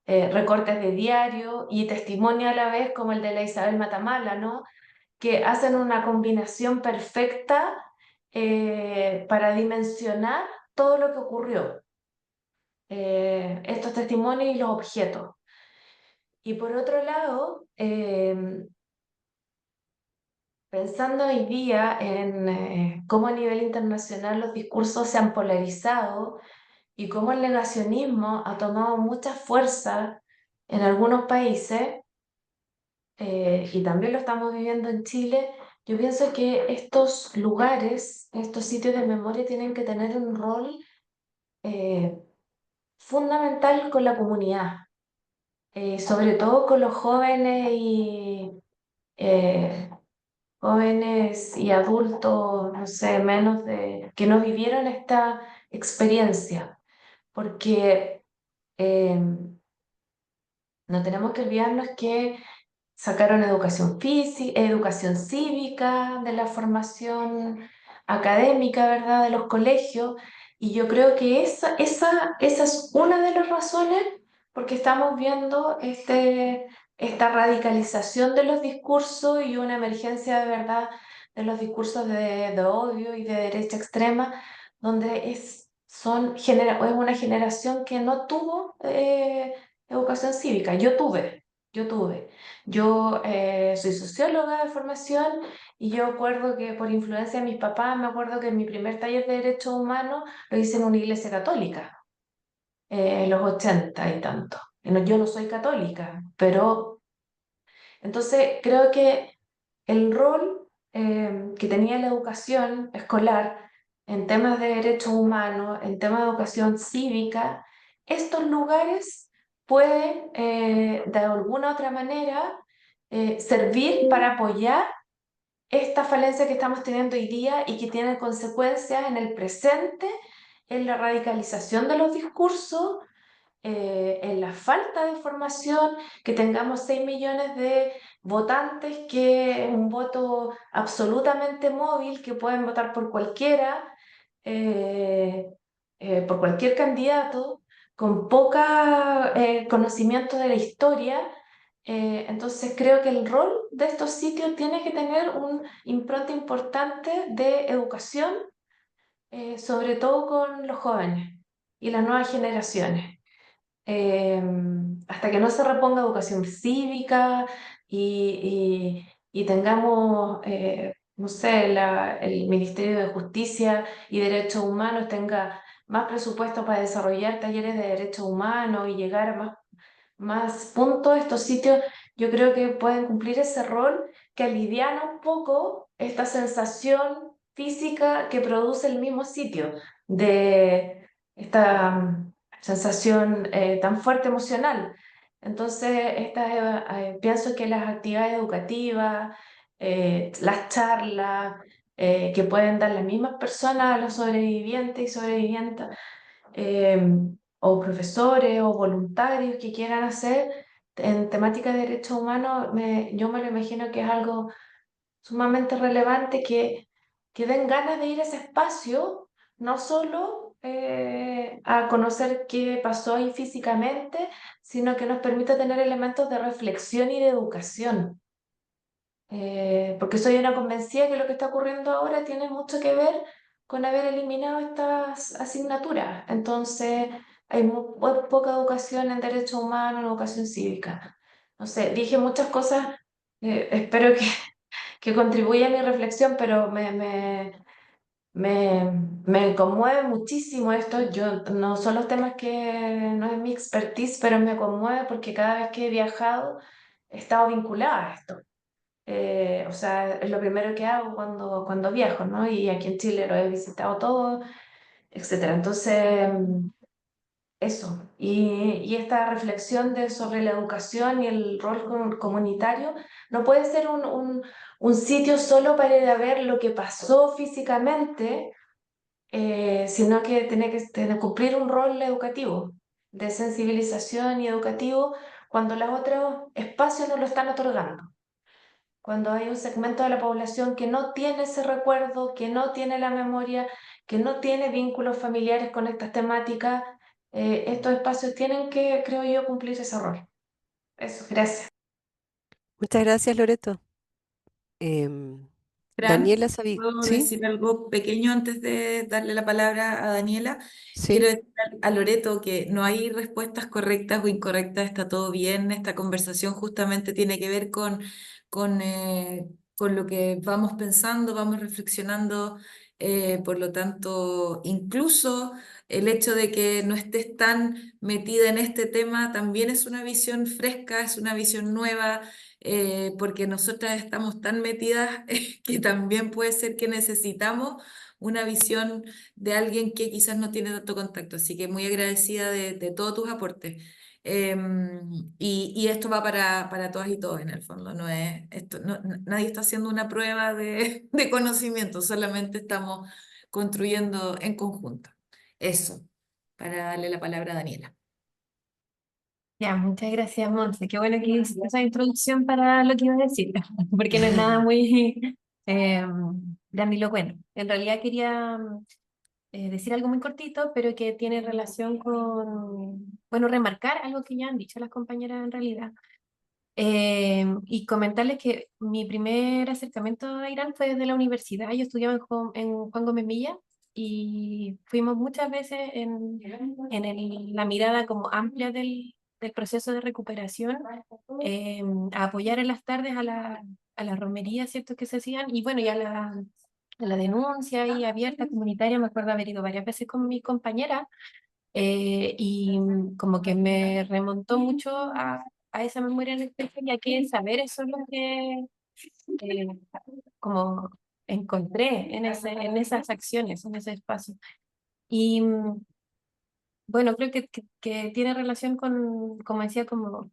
recortes de diario y testimonio a la vez, como el de la Isabel Matamala, ¿no? Que hacen una combinación perfecta para dimensionar todo lo que ocurrió, estos testimonios y los objetos. Y por otro lado, pensando hoy día en cómo a nivel internacional los discursos se han polarizado y cómo el negacionismo ha tomado mucha fuerza en algunos países, y también lo estamos viviendo en Chile, yo pienso que estos lugares, estos sitios de memoria tienen que tener un rol eh, fundamental con la comunidad, sobre todo con los eh, jóvenes y adultos, no sé, que no vivieron esta experiencia, porque no tenemos que olvidarnos que sacaron educación física, educación cívica de la formación académica, ¿verdad? De los colegios. Y yo creo que esa es una de las razones porque estamos viendo esta radicalización de los discursos y una emergencia de verdad de los discursos de odio y de derecha extrema, donde es una generación que no tuvo educación cívica. Yo tuve. Yo soy socióloga de formación y yo acuerdo que por influencia de mis papás, me acuerdo que en mi primer taller de Derechos Humanos lo hice en una iglesia católica, en los 80 y tanto. Y yo no soy católica, pero entonces creo que el rol que tenía la educación escolar en temas de derechos humanos, en temas de educación cívica, estos lugares pueden de alguna otra manera servir para apoyar esta falencia que estamos teniendo hoy día y que tiene consecuencias en el presente, en la radicalización de los discursos, en la falta de formación, que tengamos 6 millones de votantes, que un voto absolutamente móvil, que pueden votar por cualquiera, por cualquier candidato, con poca conocimiento de la historia. Entonces creo que el rol de estos sitios tiene que tener un impronta importante de educación, sobre todo con los jóvenes y las nuevas generaciones. Hasta que no se reponga educación cívica y tengamos, no sé, el Ministerio de Justicia y Derechos Humanos tenga más presupuesto para desarrollar talleres de derechos humanos y llegar a más puntos, estos sitios yo creo que pueden cumplir ese rol que aliviana un poco esta sensación física que produce el mismo sitio, de esta sensación tan fuerte emocional. Entonces, pienso que las actividades educativas, las charlas que pueden dar las mismas personas a los sobrevivientes y sobrevivientes, eh, o profesores o voluntarios que quieran hacer en temática de derechos humanos, yo me lo imagino que es algo sumamente relevante que den ganas de ir a ese espacio, no solo a conocer qué pasó ahí físicamente, sino que nos permita tener elementos de reflexión y de educación. Porque soy una convencida que lo que está ocurriendo ahora tiene mucho que ver con haber eliminado estas asignaturas. Entonces, hay muy poca educación en derechos humanos, en educación cívica. No sé, dije muchas cosas, espero que contribuya a mi reflexión, pero me conmueve muchísimo esto. Yo no son los temas que no es mi expertise, pero me conmueve porque cada vez que he viajado he estado vinculada a esto. O sea, es lo primero que hago cuando viajo, ¿no? Y aquí en Chile lo he visitado todo, etcétera. Entonces, eso. Y esta reflexión sobre la educación y el rol comunitario no puede ser un sitio solo para ir a ver lo que pasó físicamente, sino que tiene que cumplir un rol educativo, de sensibilización y educativo, cuando los otros espacios no lo están otorgando. Cuando hay un segmento de la población que no tiene ese recuerdo, que no tiene la memoria, que no tiene vínculos familiares con estas temáticas, estos espacios tienen que, creo yo, cumplir ese rol. Eso, gracias. Muchas gracias, Loreto. Em, Fran, Daniela Sabi, ¿puedo ¿sí? decir algo pequeño antes de darle la palabra a Daniela? Quiero Sí. decir a Loreto que no hay respuestas correctas o incorrectas, está todo bien. Esta conversación justamente tiene que ver con lo que vamos pensando, vamos reflexionando. Por lo tanto, incluso el hecho de que no estés tan metida en este tema también es una visión fresca, es una visión nueva, porque nosotras estamos tan metidas que también puede ser que necesitamos una visión de alguien que quizás no tiene tanto contacto. Así que muy agradecida de todos tus aportes. Y esto va para todas y todos en el fondo. No es, esto, nadie está haciendo una prueba de conocimiento, solamente estamos construyendo en conjunto. Eso, para darle la palabra a Daniela. Ya, muchas gracias, Monse. Qué bueno que hiciste esa introducción para lo que iba a decir, porque no es nada muy eh, grandilocuente. En realidad quería decir algo muy cortito, pero que tiene relación con, bueno, remarcar algo que ya han dicho las compañeras en realidad. Y comentarles que mi primer acercamiento a Irán fue desde la universidad. Yo estudiaba en Juan Gómez Milla y fuimos muchas veces la mirada como amplia del proceso de recuperación, a apoyar en las tardes a la romería, ¿cierto? Que se hacían, y bueno, ya a la denuncia y abierta comunitaria. Me acuerdo haber ido varias veces con mi compañera, y como que me remontó mucho a esa memoria en el pecho, ya que saber eso es lo que eh, como encontré en esas acciones, en ese espacio. Y bueno, creo que tiene relación con, como decía, como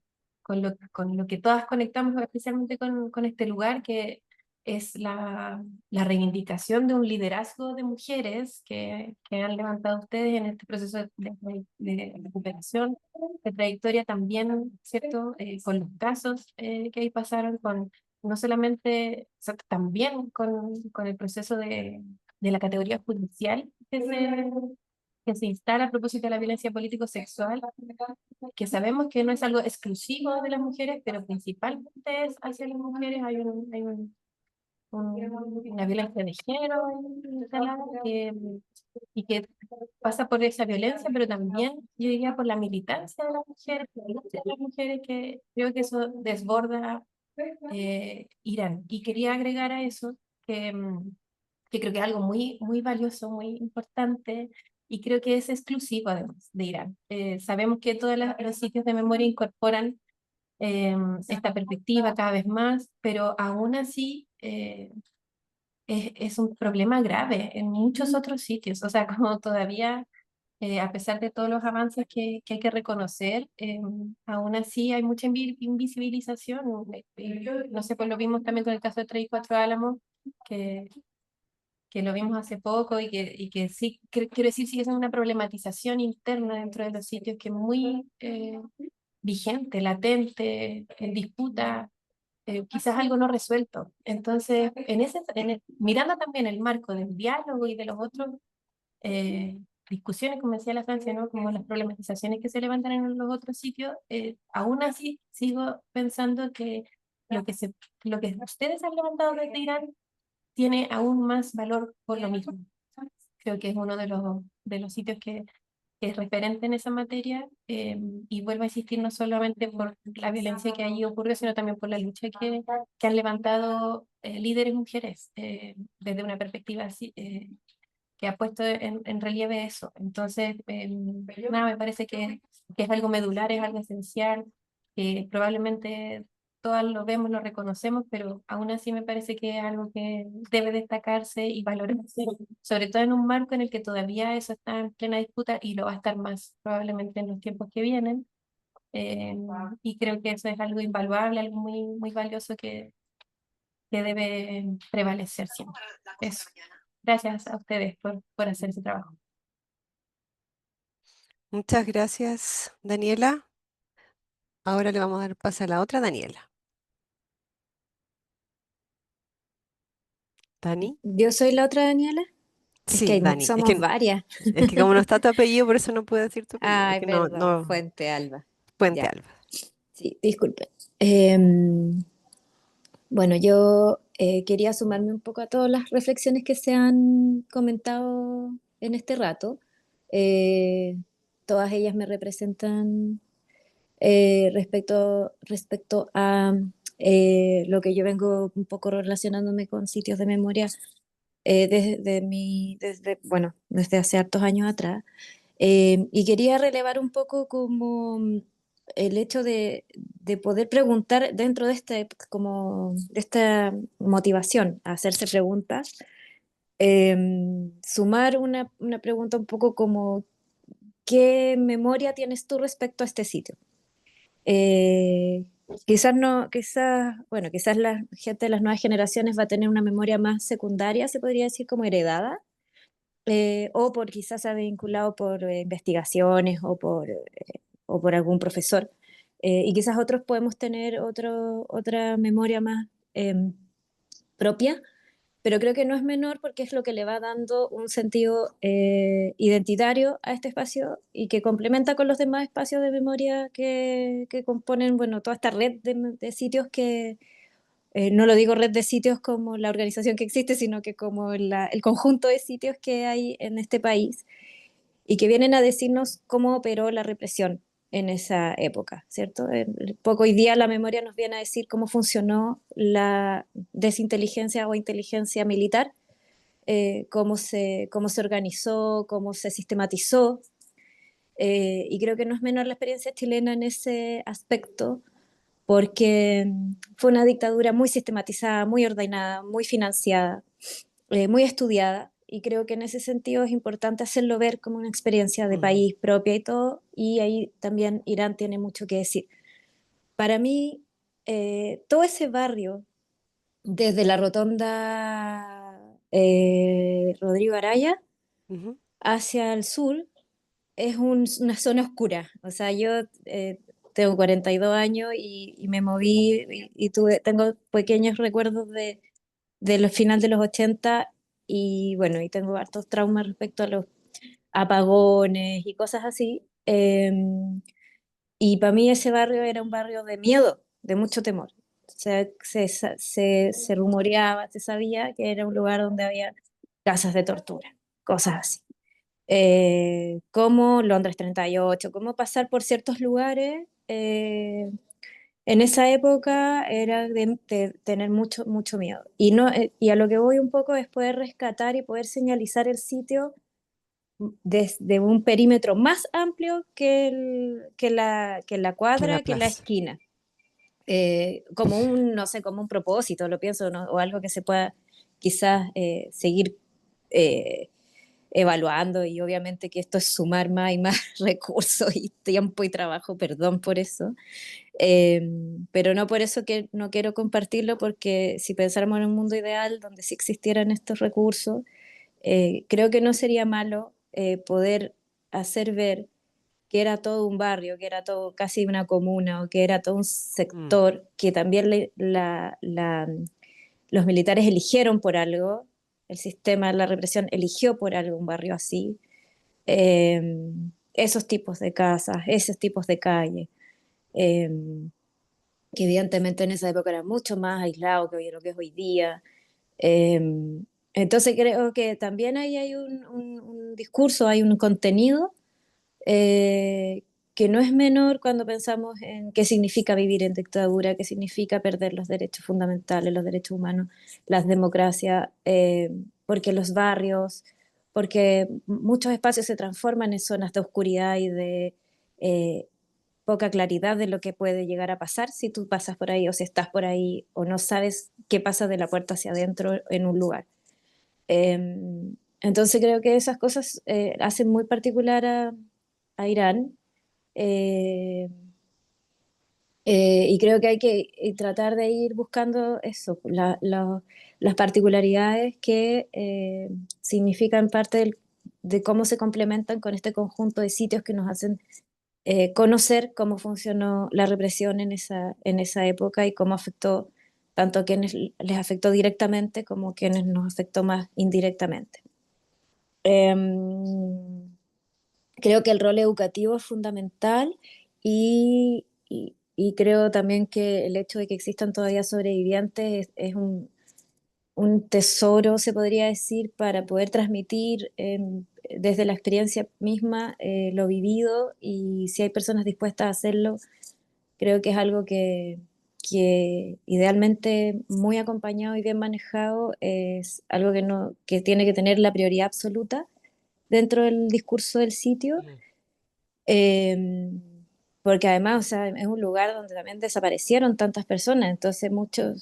con lo que todas conectamos, especialmente con este lugar, que es la reivindicación de un liderazgo de mujeres que han levantado ustedes en este proceso de recuperación, de trayectoria también, ¿cierto? Con los casos que ahí pasaron, con no solamente, o sea, también con el proceso de la categoría judicial que se instala a propósito de la violencia político-sexual, que sabemos que no es algo exclusivo de las mujeres, pero principalmente es hacia las mujeres. Una violencia de género instalada y que pasa por esa violencia, pero también yo diría por la militancia de las mujeres, que creo que eso desborda Irán. Y quería agregar a eso que creo que es algo muy, muy valioso, muy importante, y creo que es exclusivo además de Irán. Sabemos que todos los sitios de memoria incorporan esta perspectiva cada vez más, pero aún así es un problema grave en muchos otros sitios. O sea, como todavía, a pesar de todos los avances que hay que reconocer, aún así hay mucha invisibilización. No sé, pues lo vimos también con el caso de 3 y 4 Álamos, que, que lo vimos hace poco y que sí, quiero decir, sigue siendo una problematización interna dentro de los sitios que es muy vigente, latente, en disputa, quizás algo no resuelto. Entonces, mirando también el marco del diálogo y de los otros discusiones, como decía la Francia, ¿no? Como las problematizaciones que se levantan en los otros sitios, aún así sigo pensando que lo que, lo que ustedes han levantado desde Irán tiene aún más valor por lo mismo. Creo que es uno de los sitios que es referente en esa materia, y vuelvo a insistir no solamente por la violencia que allí ocurrió, sino también por la lucha que han levantado líderes mujeres desde una perspectiva así, que ha puesto en relieve eso. Entonces, nada, me parece que es algo medular, es algo esencial, que probablemente todas lo vemos, lo reconocemos, pero aún así me parece que es algo que debe destacarse y valorarse, sobre todo en un marco en el que todavía eso está en plena disputa y lo va a estar más probablemente en los tiempos que vienen. Y creo que eso es algo invaluable, algo muy, muy valioso que debe prevalecer siempre. Eso. Gracias a ustedes por hacer ese trabajo. Muchas gracias, Daniela. Ahora le vamos a dar paso a la otra Daniela. Dani. ¿Yo soy la otra Daniela? Es que Sí, Dani. somos varias. Es que como no está tu apellido, por eso no puedo decir tu apellido. Es Ay, que no, perdón, no, Fuente Alba. Puente Ya, Alba. sí, disculpen. Bueno, yo quería sumarme un poco a todas las reflexiones que se han comentado en este rato. Eh, Todas ellas me representan respecto a lo que yo vengo un poco relacionándome con sitios de memoria bueno, desde hace hartos años atrás. Y quería relevar un poco como el hecho de poder preguntar dentro de de esta motivación a hacerse preguntas, sumar una pregunta un poco como ¿qué memoria tienes tú respecto a este sitio? Quizás no, bueno, quizás la gente de las nuevas generaciones va a tener una memoria más secundaria, se podría decir como heredada, o por quizás se ha vinculado por investigaciones o por algún profesor. Y quizás otros podemos tener otra memoria más propia, pero creo que no es menor porque es lo que le va dando un sentido identitario a este espacio y que complementa con los demás espacios de memoria que componen, bueno, toda esta red de sitios que, no lo digo red de sitios como la organización que existe, sino que como el conjunto de sitios que hay en este país y que vienen a decirnos cómo operó la represión en esa época, ¿cierto? Poco hoy día la memoria nos viene a decir cómo funcionó la desinteligencia o inteligencia militar, cómo se organizó, cómo se sistematizó, y creo que no es menor la experiencia chilena en ese aspecto, porque fue una dictadura muy sistematizada, muy ordenada, muy financiada, muy estudiada, y creo que en ese sentido es importante hacerlo ver como una experiencia de país propia y todo, y ahí también Irán tiene mucho que decir. para mí, todo ese barrio, desde la rotonda Rodrigo Araya Ujú. hacia el sur, es una zona oscura. O sea, yo tengo 42 años y me moví y tengo pequeños recuerdos de los final de los 80 y bueno, y tengo hartos traumas respecto a los apagones y cosas así. Y para mí ese barrio era un barrio de miedo, de mucho temor. O sea, se rumoreaba, se sabía que era un lugar donde había casas de tortura, cosas así. Como Londres 38, cómo pasar por ciertos lugares. En esa época era de tener mucho, mucho miedo. Y, no, y a lo que voy un poco es poder rescatar y poder señalizar el sitio desde un perímetro más amplio que la Que la cuadra, que la plaza. esquina. Como un, no sé, como un propósito, lo pienso, ¿no? O algo que se pueda quizás seguir eh, evaluando y obviamente que esto es sumar más y más recursos y tiempo y trabajo, perdón por eso, eh, pero no por eso que no quiero compartirlo porque si pensáramos en un mundo ideal donde sí existieran estos recursos, creo que no sería malo poder hacer ver que era todo un barrio, que era todo casi una comuna o que era todo un Mm. sector que también los militares eligieron por algo, el sistema de la represión eligió por algo un barrio así, eh, esos tipos de casas, esos tipos de calles, eh, que evidentemente en esa época era mucho más aislado que lo que es hoy día. Eh, entonces creo que también ahí hay un discurso, hay un contenido eh, que no es menor cuando pensamos en qué significa vivir en dictadura, qué significa perder los derechos fundamentales, los derechos humanos, las democracias, porque los barrios, porque muchos espacios se transforman en zonas de oscuridad y de eh, poca claridad de lo que puede llegar a pasar si tú pasas por ahí o si estás por ahí o no sabes qué pasa de la puerta hacia adentro en un lugar. Entonces creo que esas cosas hacen muy particular a Irán. eh, y creo que hay que tratar de ir buscando eso, las particularidades que significan parte de cómo se complementan con este conjunto de sitios que nos hacen conocer cómo funcionó la represión en esa época y cómo afectó tanto a quienes les afectó directamente como a quienes nos afectó más indirectamente. Em, Creo que el rol educativo es fundamental y creo también que el hecho de que existan todavía sobrevivientes es un tesoro, se podría decir, para poder transmitir desde la experiencia misma lo vivido y si hay personas dispuestas a hacerlo, creo que es algo que idealmente muy acompañado y bien manejado es algo que, no, que tiene que tener la prioridad absoluta dentro del discurso del sitio, Mm. eh, porque además, o sea, es un lugar donde también desaparecieron tantas personas, entonces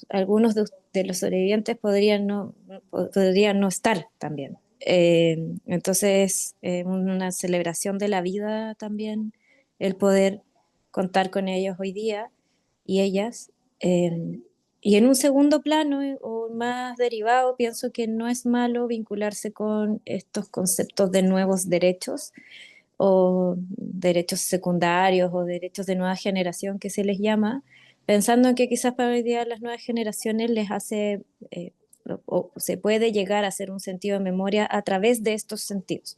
algunos de los sobrevivientes podrían no estar también. Entonces, una celebración de la vida también, el poder contar con ellos hoy día y ellas. eh, y en un segundo plano o más derivado, pienso que no es malo vincularse con estos conceptos de nuevos derechos o derechos secundarios o derechos de nueva generación que se les llama, pensando en que quizás para hoy día las nuevas generaciones les hace o se puede llegar a hacer un sentido de memoria a través de estos sentidos.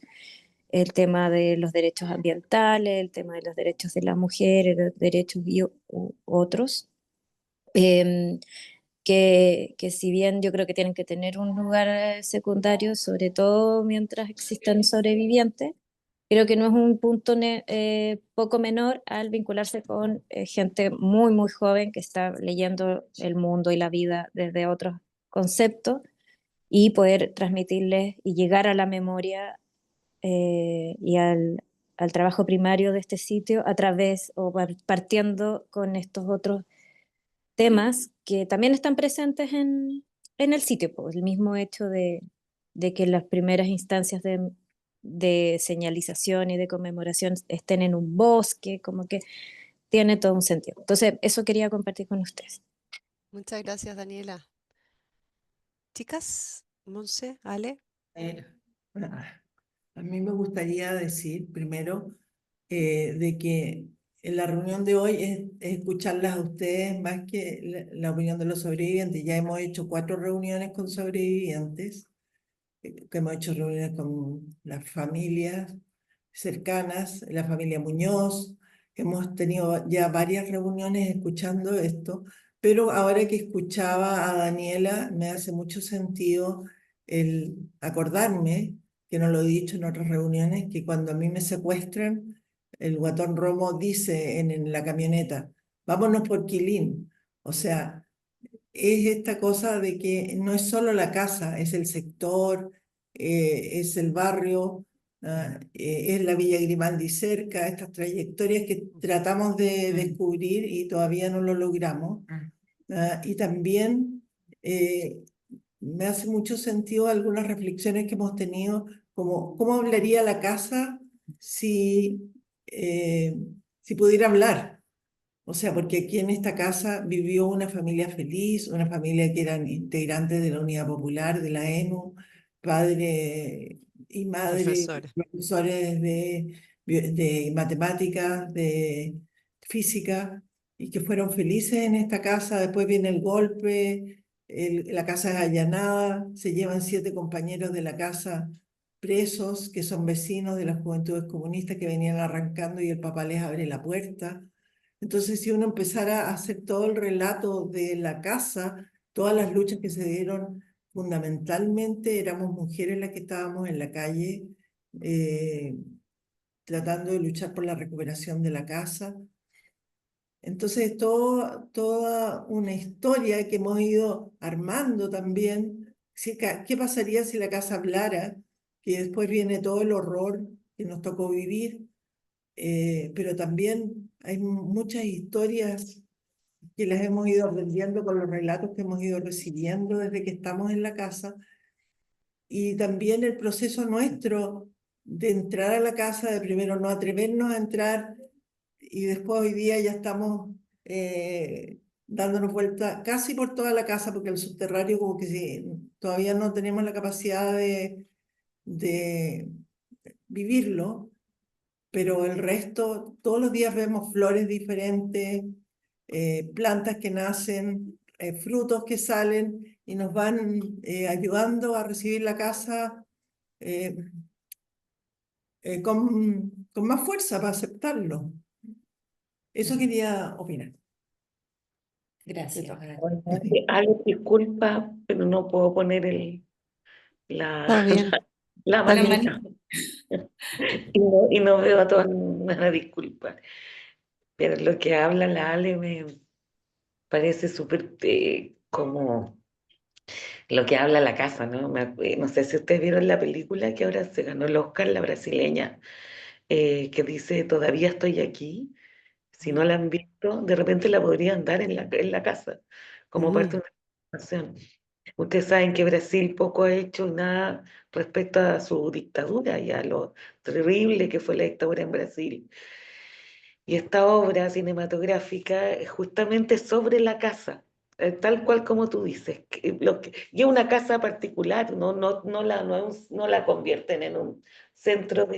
El tema de los derechos ambientales, el tema de los derechos de la mujer, los derechos y otros. Eh, que si bien yo creo que tienen que tener un lugar secundario, sobre todo mientras existan sobrevivientes, creo que no es un punto poco menor al vincularse con gente muy, muy joven que está leyendo el mundo y la vida desde otros conceptos y poder transmitirles y llegar a la memoria y al trabajo primario de este sitio a través o partiendo con estos otros temas que también están presentes en el sitio, pues, el mismo hecho de que las primeras instancias de señalización y de conmemoración estén en un bosque, como que tiene todo un sentido. Entonces, eso quería compartir con ustedes. Muchas gracias, Daniela. Chicas, Monse, Ale. Eh, a mí me gustaría decir primero de que en la reunión de hoy es escucharlas a ustedes más que la opinión de los sobrevivientes. Ya hemos hecho 4 reuniones con sobrevivientes, que hemos hecho reuniones con las familias cercanas, la familia Muñoz. Hemos tenido ya varias reuniones escuchando esto, pero ahora que escuchaba a Daniela, me hace mucho sentido el acordarme, que no lo he dicho en otras reuniones, que cuando a mí me secuestran, el guatón Romo dice en la camioneta, vámonos por Quilín. O sea, es esta cosa de que no es solo la casa, es el sector, es el barrio, es la Villa Grimaldi cerca, estas trayectorias que tratamos de descubrir y todavía no lo logramos. Y también me hace mucho sentido algunas reflexiones que hemos tenido, como cómo hablaría la casa eh, si pudiera hablar. O sea, porque aquí en esta casa vivió una familia feliz, una familia que eran integrantes de la Unidad Popular, de la ENU, padre y madre, Profesores. profesores de matemáticas, de física, y que fueron felices en esta casa. Después viene el golpe, la casa es allanada, se llevan 7 compañeros de la casa presos, que son vecinos de las juventudes comunistas que venían arrancando y el papá les abre la puerta. Entonces, si uno empezara a hacer todo el relato de la casa, todas las luchas que se dieron, fundamentalmente éramos mujeres las que estábamos en la calle eh, tratando de luchar por la recuperación de la casa. Entonces, toda una historia que hemos ido armando también. ¿Qué pasaría si la casa hablara? Que después viene todo el horror que nos tocó vivir, pero también hay muchas historias que las hemos ido aprendiendo con los relatos que hemos ido recibiendo desde que estamos en la casa, y también el proceso nuestro de entrar a la casa, de primero no atrevernos a entrar, y después hoy día ya estamos dándonos vuelta casi por toda la casa, porque el subterráneo como que sí, todavía no tenemos la capacidad de vivirlo, pero el resto, todos los días vemos flores diferentes, plantas que nacen, frutos que salen y nos van ayudando a recibir la casa eh, con más fuerza para aceptarlo. Eso quería opinar. Gracias. Ale, disculpa, pero no puedo poner la, Está bien. la Está bien. manita. Y no veo a todas una disculpa. Pero lo que habla la Ale me parece súper como lo que habla la casa, ¿no? No sé si ustedes vieron la película que ahora se ganó el Oscar, la brasileña, que dice, todavía estoy aquí. Si no la han visto, de repente la podrían dar en la casa, como parte de una conversación. Ustedes saben que Brasil poco ha hecho nada respecto a su dictadura y a lo terrible que fue la dictadura en Brasil. Y esta obra cinematográfica es justamente sobre la casa, tal cual como tú dices, y es una casa particular, no la convierten en un centro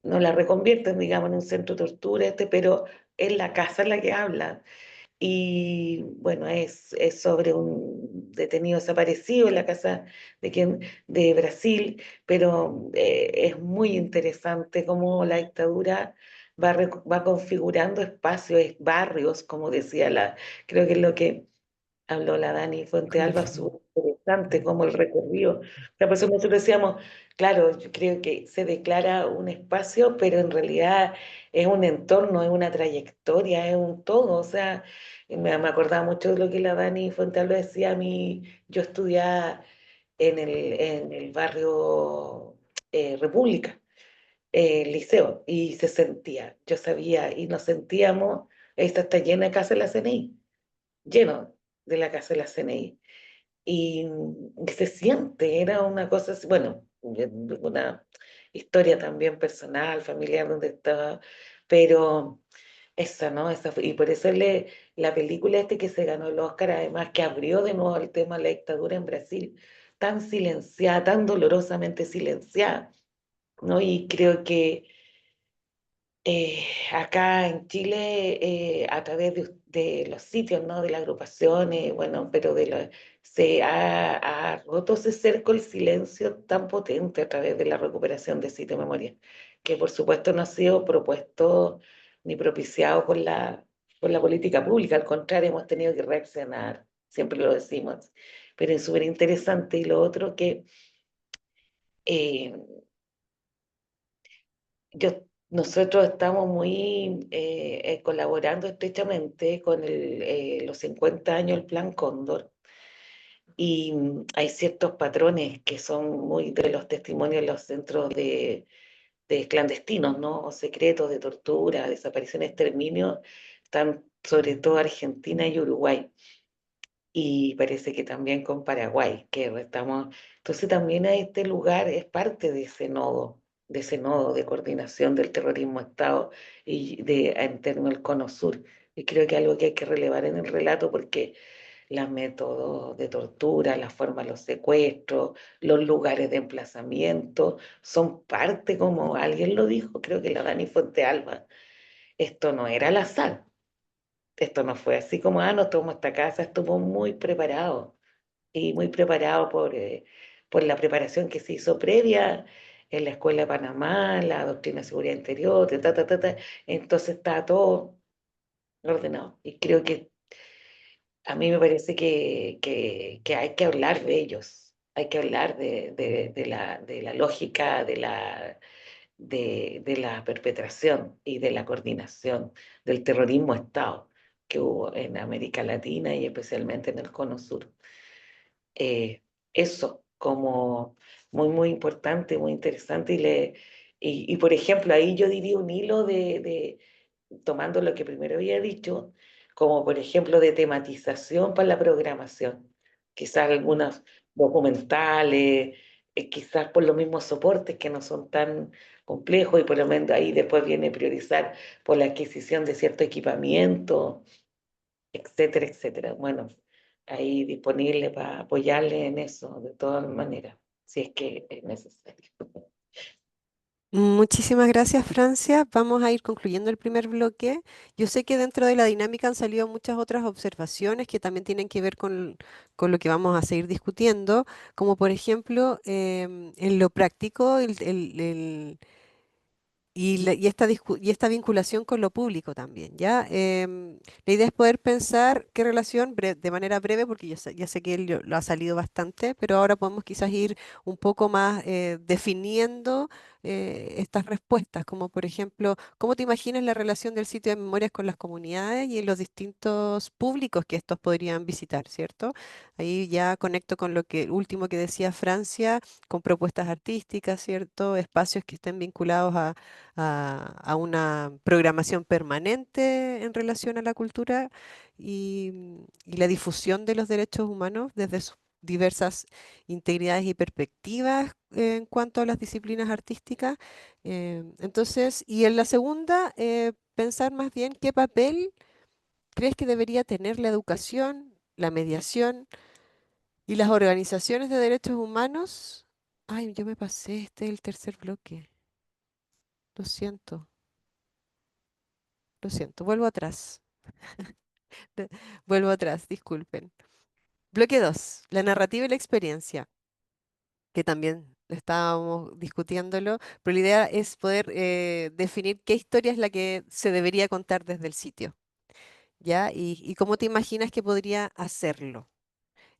no la reconvierten, digamos, en un centro de tortura, pero es la casa en la que hablan. Y bueno, es sobre un detenido desaparecido en la casa de Brasil, pero es muy interesante cómo la dictadura va configurando espacios, barrios, como decía creo que es lo que habló la Dani Fuente Alba, súper interesante como el recorrido. O sea, por eso nosotros decíamos, claro, yo creo que se declara un espacio, pero en realidad es un entorno, es una trayectoria, es un todo. O sea, me acordaba mucho de lo que la Dani Fuente Alba decía a mí. Yo estudiaba en el barrio República, liceo, y se sentía, yo sabía, y nos sentíamos, esta está llena de casa de la CNI, lleno de la casa de la CNI. Y se siente, era una cosa así, bueno, una historia también personal, familiar, donde estaba, pero Esa, ¿no? Y por eso la película que se ganó el Oscar, además que abrió de nuevo el tema de la dictadura en Brasil, tan silenciada, tan dolorosamente silenciada, ¿no? Y creo que acá en Chile, a través de los sitios, ¿no? De las agrupaciones, bueno, pero se ha roto ese cerco, el silencio tan potente a través de la recuperación de sitio de memoria, que por supuesto no ha sido propuesto ni propiciado por la política pública, al contrario, hemos tenido que reaccionar, siempre lo decimos, pero es súper interesante. Y lo otro que eh, nosotros estamos muy colaborando estrechamente con los 50 años del Plan Cóndor, y hay ciertos patrones que son muy de los testimonios de los centros de clandestinos, ¿no? O secretos de tortura, desaparición, exterminio, están sobre todo Argentina y Uruguay, y parece que también con Paraguay, que estamos, entonces también a este lugar es parte de ese nodo de coordinación del terrorismo Estado y en términos del Cono Sur. Y creo que es algo que hay que relevar en el relato, porque los métodos de tortura, la forma de los secuestros, los lugares de emplazamiento, son parte, como alguien lo dijo, creo que la Dani Fuentealba, esto no era al azar. Esto no fue así como, nos tomamos esta casa, estuvo muy preparado, y muy preparado por la preparación que se hizo previa en la Escuela de Panamá, la doctrina de seguridad interior, ta. Entonces está todo ordenado. Y creo que a mí me parece que hay que hablar de ellos, hay que hablar de la lógica de la perpetración y de la coordinación del terrorismo Estado que hubo en América Latina y especialmente en el Cono Sur. Eso como muy importante, muy interesante. Y por ejemplo, ahí yo diría un hilo tomando lo que primero había dicho, como por ejemplo de tematización para la programación. Quizás algunos documentales, quizás por los mismos soportes que no son tan complejos, y por lo menos ahí después viene priorizar por la adquisición de cierto equipamiento, etcétera, etcétera. Bueno, ahí disponible para apoyarle en eso de todas maneras, si es que es necesario. Muchísimas gracias, Francia. Vamos a ir concluyendo el primer bloque. Yo sé que dentro de la dinámica han salido muchas otras observaciones que también tienen que ver con lo que vamos a seguir discutiendo, como por ejemplo, en lo práctico, y esta vinculación con lo público también, ¿ya? La idea es poder pensar qué relación, de manera breve, porque ya sé que lo ha salido bastante, pero ahora podemos quizás ir un poco más definiendo estas respuestas, como por ejemplo, ¿cómo te imaginas la relación del sitio de memorias con las comunidades y en los distintos públicos que estos podrían visitar, ¿cierto? Ahí ya conecto con lo que último que decía Francia, con propuestas artísticas, ¿cierto? Espacios que estén vinculados a una programación permanente en relación a la cultura y la difusión de los derechos humanos desde sus diversas integridades y perspectivas en cuanto a las disciplinas artísticas. Entonces, y en la segunda, pensar más bien qué papel crees que debería tener la educación, la mediación y las organizaciones de derechos humanos. Ay, yo me pasé, este es el tercer bloque. Lo siento. Lo siento, vuelvo atrás. Vuelvo atrás, disculpen. Bloque 2, la narrativa y la experiencia, que también estábamos discutiéndolo, pero la idea es poder definir qué historia es la que se debería contar desde el sitio, ¿ya? Y cómo te imaginas que podría hacerlo.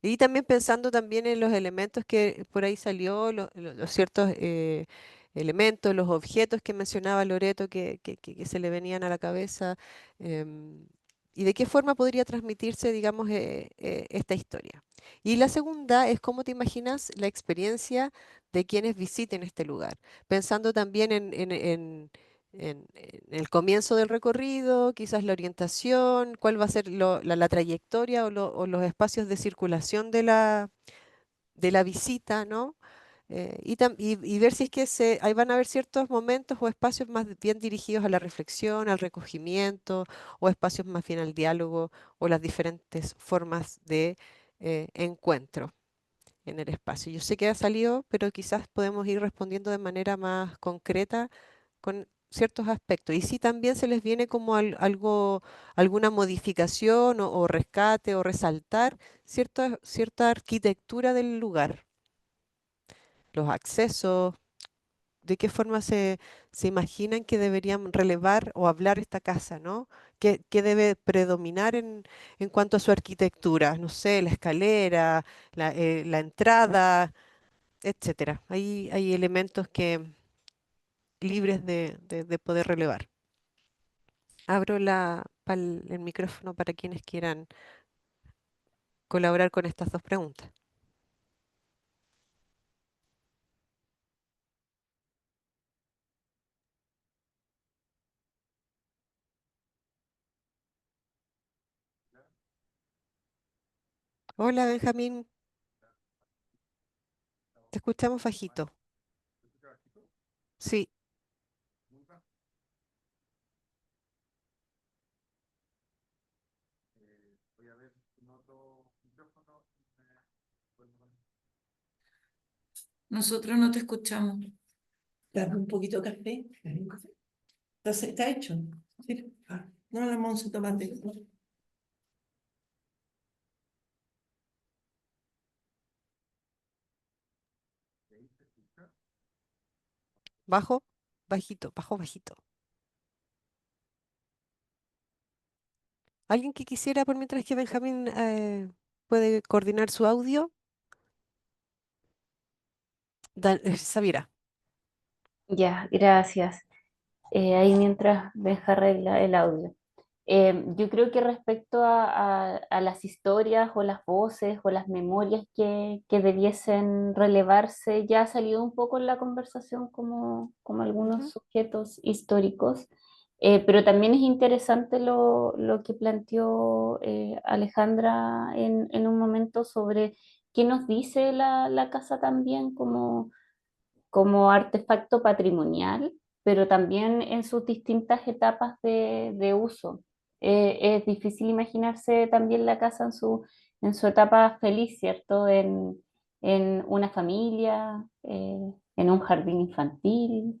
Y también pensando también en los elementos que por ahí salió, los ciertos elementos, los objetos que mencionaba Loreto que se le venían a la cabeza, em, y de qué forma podría transmitirse, digamos, esta historia. Y la segunda es cómo te imaginas la experiencia de quienes visiten este lugar, pensando también en el comienzo del recorrido, quizás la orientación, cuál va a ser la trayectoria o los espacios de circulación de la visita, ¿no? y ver si es que ahí van a haber ciertos momentos o espacios más bien dirigidos a la reflexión, al recogimiento, o espacios más bien al diálogo, o las diferentes formas de encuentro en el espacio. Yo sé que ha salido, pero quizás podemos ir respondiendo de manera más concreta con ciertos aspectos. Y si también se les viene como alguna modificación o rescate o resaltar cierta arquitectura del lugar, los accesos, de qué forma se imaginan que deberían relevar o hablar esta casa, ¿no? ¿Qué debe predominar en cuanto a su arquitectura? No sé, la escalera, la entrada, etcétera. Hay elementos que libres de poder relevar. Abro el micrófono para quienes quieran colaborar con estas dos preguntas. Hola, Benjamín, te escuchamos bajito. Sí, Nosotros no te escuchamos. Dame un poquito de café. Dame un café. Está hecho. Sí. No, la Monse, tomate. bajo, bajito, bajo, bajito. ¿Alguien que quisiera, por mientras que Benjamín puede coordinar su audio? Sabira. Ya, gracias. Ahí mientras Benja arregla el audio. Yo creo que respecto a las historias o las voces o las memorias que debiesen relevarse, ya ha salido un poco en la conversación como algunos Ujú. sujetos históricos, pero también es interesante lo que planteó Alejandra en un momento sobre qué nos dice la casa también como artefacto patrimonial, pero también en sus distintas etapas de uso. Es difícil imaginarse también la casa en su etapa feliz, ¿cierto? En una familia, en un jardín infantil,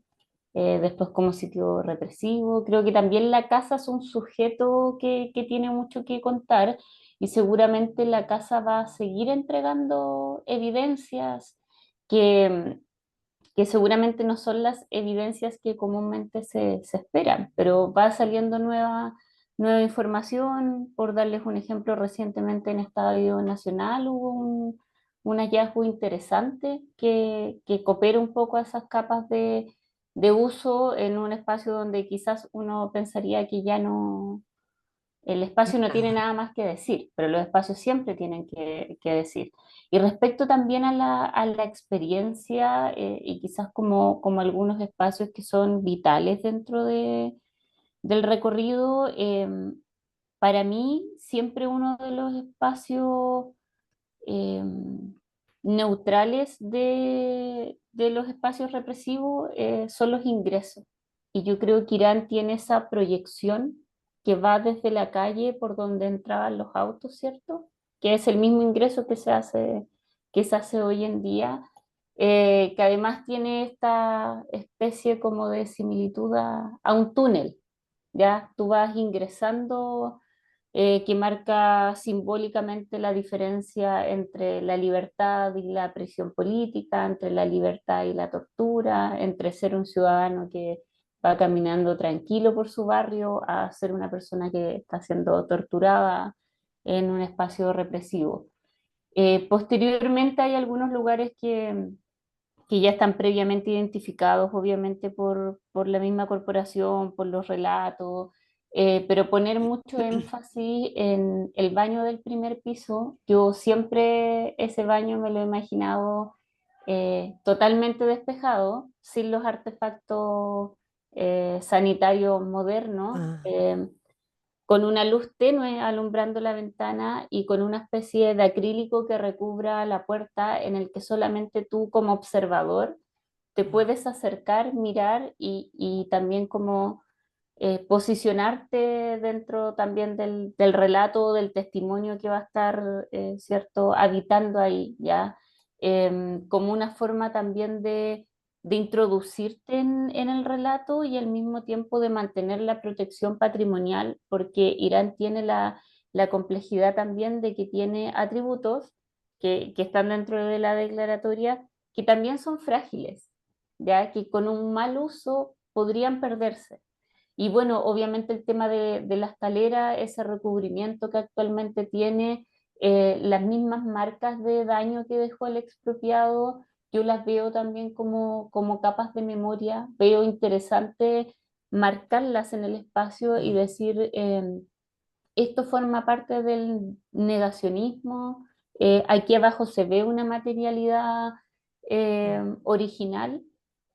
después como sitio represivo. Creo que también la casa es un sujeto que tiene mucho que contar y seguramente la casa va a seguir entregando evidencias que, que seguramente no son las evidencias que comúnmente se esperan, pero va saliendo nueva información. Por darles un ejemplo, recientemente en Estadio Nacional hubo un hallazgo interesante que coopera un poco a esas capas de uso en un espacio donde quizás uno pensaría que ya no, el espacio no tiene nada más que decir, pero los espacios siempre tienen que decir. Y respecto también a la experiencia, y quizás como algunos espacios que son vitales dentro del recorrido, para mí siempre uno de los espacios eh, neutrales de los espacios represivos son los ingresos. Y yo creo que Irán tiene esa proyección que va desde la calle por donde entraban los autos, ¿cierto? Que es el mismo ingreso que se hace hoy en día, que además tiene esta especie como de similitud a un túnel, ¿ya? Tú vas ingresando, que marca simbólicamente la diferencia entre la libertad y la prisión política, entre la libertad y la tortura, entre ser un ciudadano que va caminando tranquilo por su barrio a ser una persona que está siendo torturada en un espacio represivo. Posteriormente hay algunos lugares que ya están previamente identificados, obviamente, por la misma corporación, por los relatos, pero poner mucho énfasis en el baño del primer piso. Yo siempre ese baño me lo he imaginado totalmente despejado, sin los artefactos sanitarios modernos. Ah, con una luz tenue alumbrando la ventana y con una especie de acrílico que recubra la puerta en el que solamente tú como observador te puedes acercar, mirar y también como posicionarte dentro también del relato, del testimonio que va a estar, ¿cierto?, habitando ahí, ¿ya? Como una forma también de introducirte en el relato y al mismo tiempo de mantener la protección patrimonial, porque Irán tiene la complejidad también de que tiene atributos que están dentro de la declaratoria que también son frágiles, ya que con un mal uso podrían perderse. Y bueno, obviamente el tema de la escalera, ese recubrimiento que actualmente tiene, las mismas marcas de daño que dejó el expropiado, yo las veo también como capas de memoria. Veo interesante marcarlas en el espacio y decir, esto forma parte del negacionismo. Aquí abajo se ve una materialidad original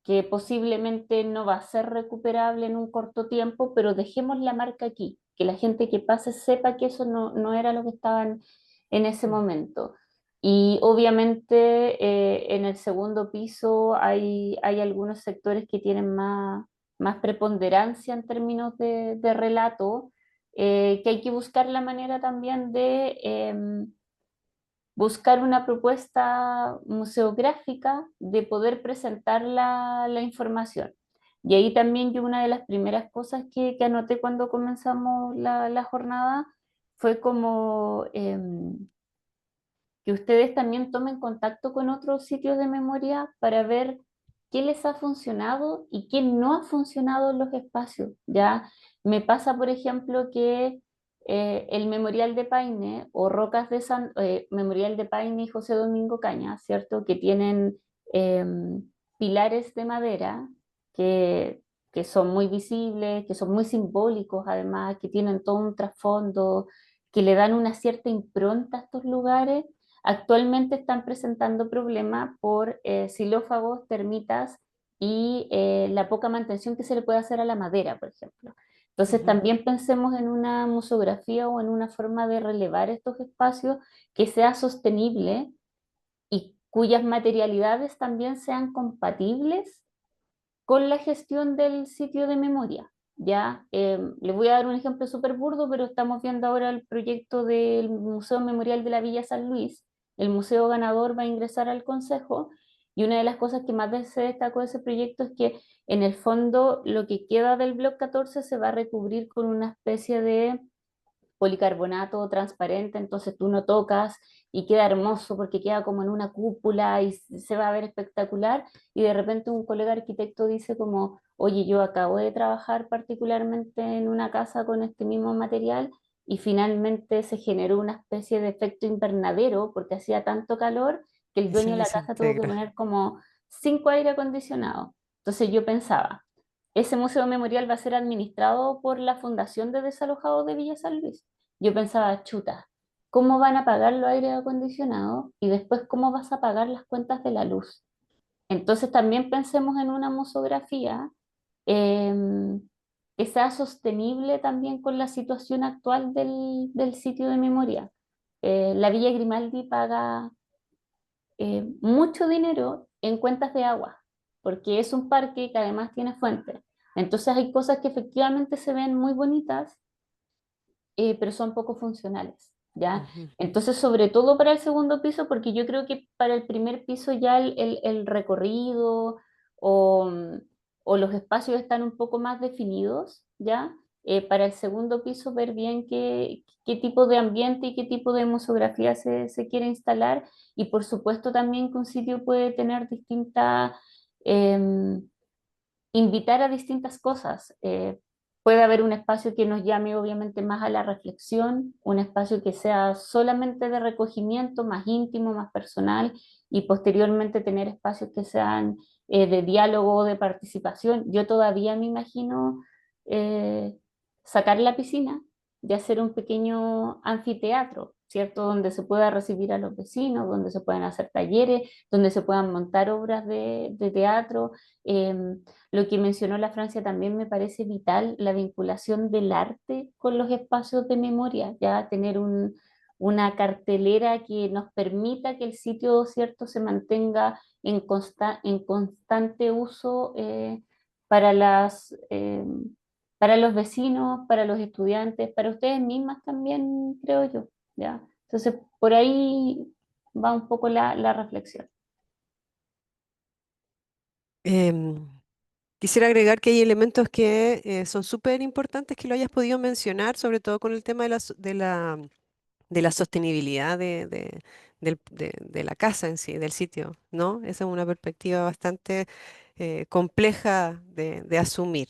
que posiblemente no va a ser recuperable en un corto tiempo, pero dejemos la marca aquí, que la gente que pase sepa que eso no era lo que estaban en ese momento. Y obviamente en el segundo piso hay algunos sectores que tienen más preponderancia en términos de relato, que hay que buscar la manera también de buscar una propuesta museográfica de poder presentar la información. Y ahí también yo una de las primeras cosas que anoté cuando comenzamos la jornada fue como que ustedes también tomen contacto con otros sitios de memoria para ver qué les ha funcionado y qué no ha funcionado en los espacios. Ya me pasa, por ejemplo, que el Memorial de Paine o Rocas de Memorial de Paine y José Domingo Caña, ¿cierto? Que tienen pilares de madera que son muy visibles, que son muy simbólicos además, que tienen todo un trasfondo, que le dan una cierta impronta a estos lugares. Actualmente están presentando problemas por xilófagos, termitas y la poca mantención que se le puede hacer a la madera, por ejemplo. Entonces también pensemos en una museografía o en una forma de relevar estos espacios que sea sostenible y cuyas materialidades también sean compatibles con la gestión del sitio de memoria. Ya, les voy a dar un ejemplo súper burdo, pero estamos viendo ahora el proyecto del Museo Memorial de la Villa San Luis. El museo ganador va a ingresar al consejo y una de las cosas que más se destacó de ese proyecto es que en el fondo lo que queda del bloque 14 se va a recubrir con una especie de policarbonato transparente, entonces tú no tocas y queda hermoso porque queda como en una cúpula y se va a ver espectacular y de repente un colega arquitecto dice como, oye, yo acabo de trabajar particularmente en una casa con este mismo material y finalmente se generó una especie de efecto invernadero porque hacía tanto calor que el Y se dueño de la casa tuvo que desintegra. poner como 5 aire acondicionados. Entonces yo pensaba, ese museo memorial va a ser administrado por la Fundación de Desalojados de Villa San Luis. Yo pensaba, chuta, ¿cómo van a pagar los aire acondicionados? Y después, ¿cómo vas a pagar las cuentas de la luz? Entonces también pensemos en una museografía eh, que sea sostenible también con la situación actual del sitio de memoria. La Villa Grimaldi paga mucho dinero en cuentas de agua, porque es un parque que además tiene fuentes. Entonces hay cosas que efectivamente se ven muy bonitas, pero son poco funcionales, ¿ya? Ujú. Entonces, sobre todo para el segundo piso, porque yo creo que para el primer piso ya el recorrido o, o los espacios están un poco más definidos, ¿ya? Para el segundo piso ver bien qué tipo de ambiente y qué tipo de museografía se quiere instalar y por supuesto también que un sitio puede tener distintas... invitar a distintas cosas. Puede haber un espacio que nos llame obviamente más a la reflexión, un espacio que sea solamente de recogimiento, más íntimo, más personal, y posteriormente tener espacios que sean de diálogo, de participación. Yo todavía me imagino eh, sacar la piscina y hacer un pequeño anfiteatro, ¿cierto? Donde se pueda recibir a los vecinos, donde se puedan hacer talleres, donde se puedan montar obras de teatro. Lo que mencionó la Francia también me parece vital, la vinculación del arte con los espacios de memoria, ya tener una cartelera que nos permita que el sitio, ¿cierto?, se mantenga en constante uso para para los vecinos, para los estudiantes, para ustedes mismas también, creo yo. ¿Ya? Entonces, por ahí va un poco la reflexión. Em, Quisiera agregar que hay elementos que son súper importantes que lo hayas podido mencionar, sobre todo con el tema de la sostenibilidad de la casa en sí, del sitio, ¿no? Esa es una perspectiva bastante compleja de asumir.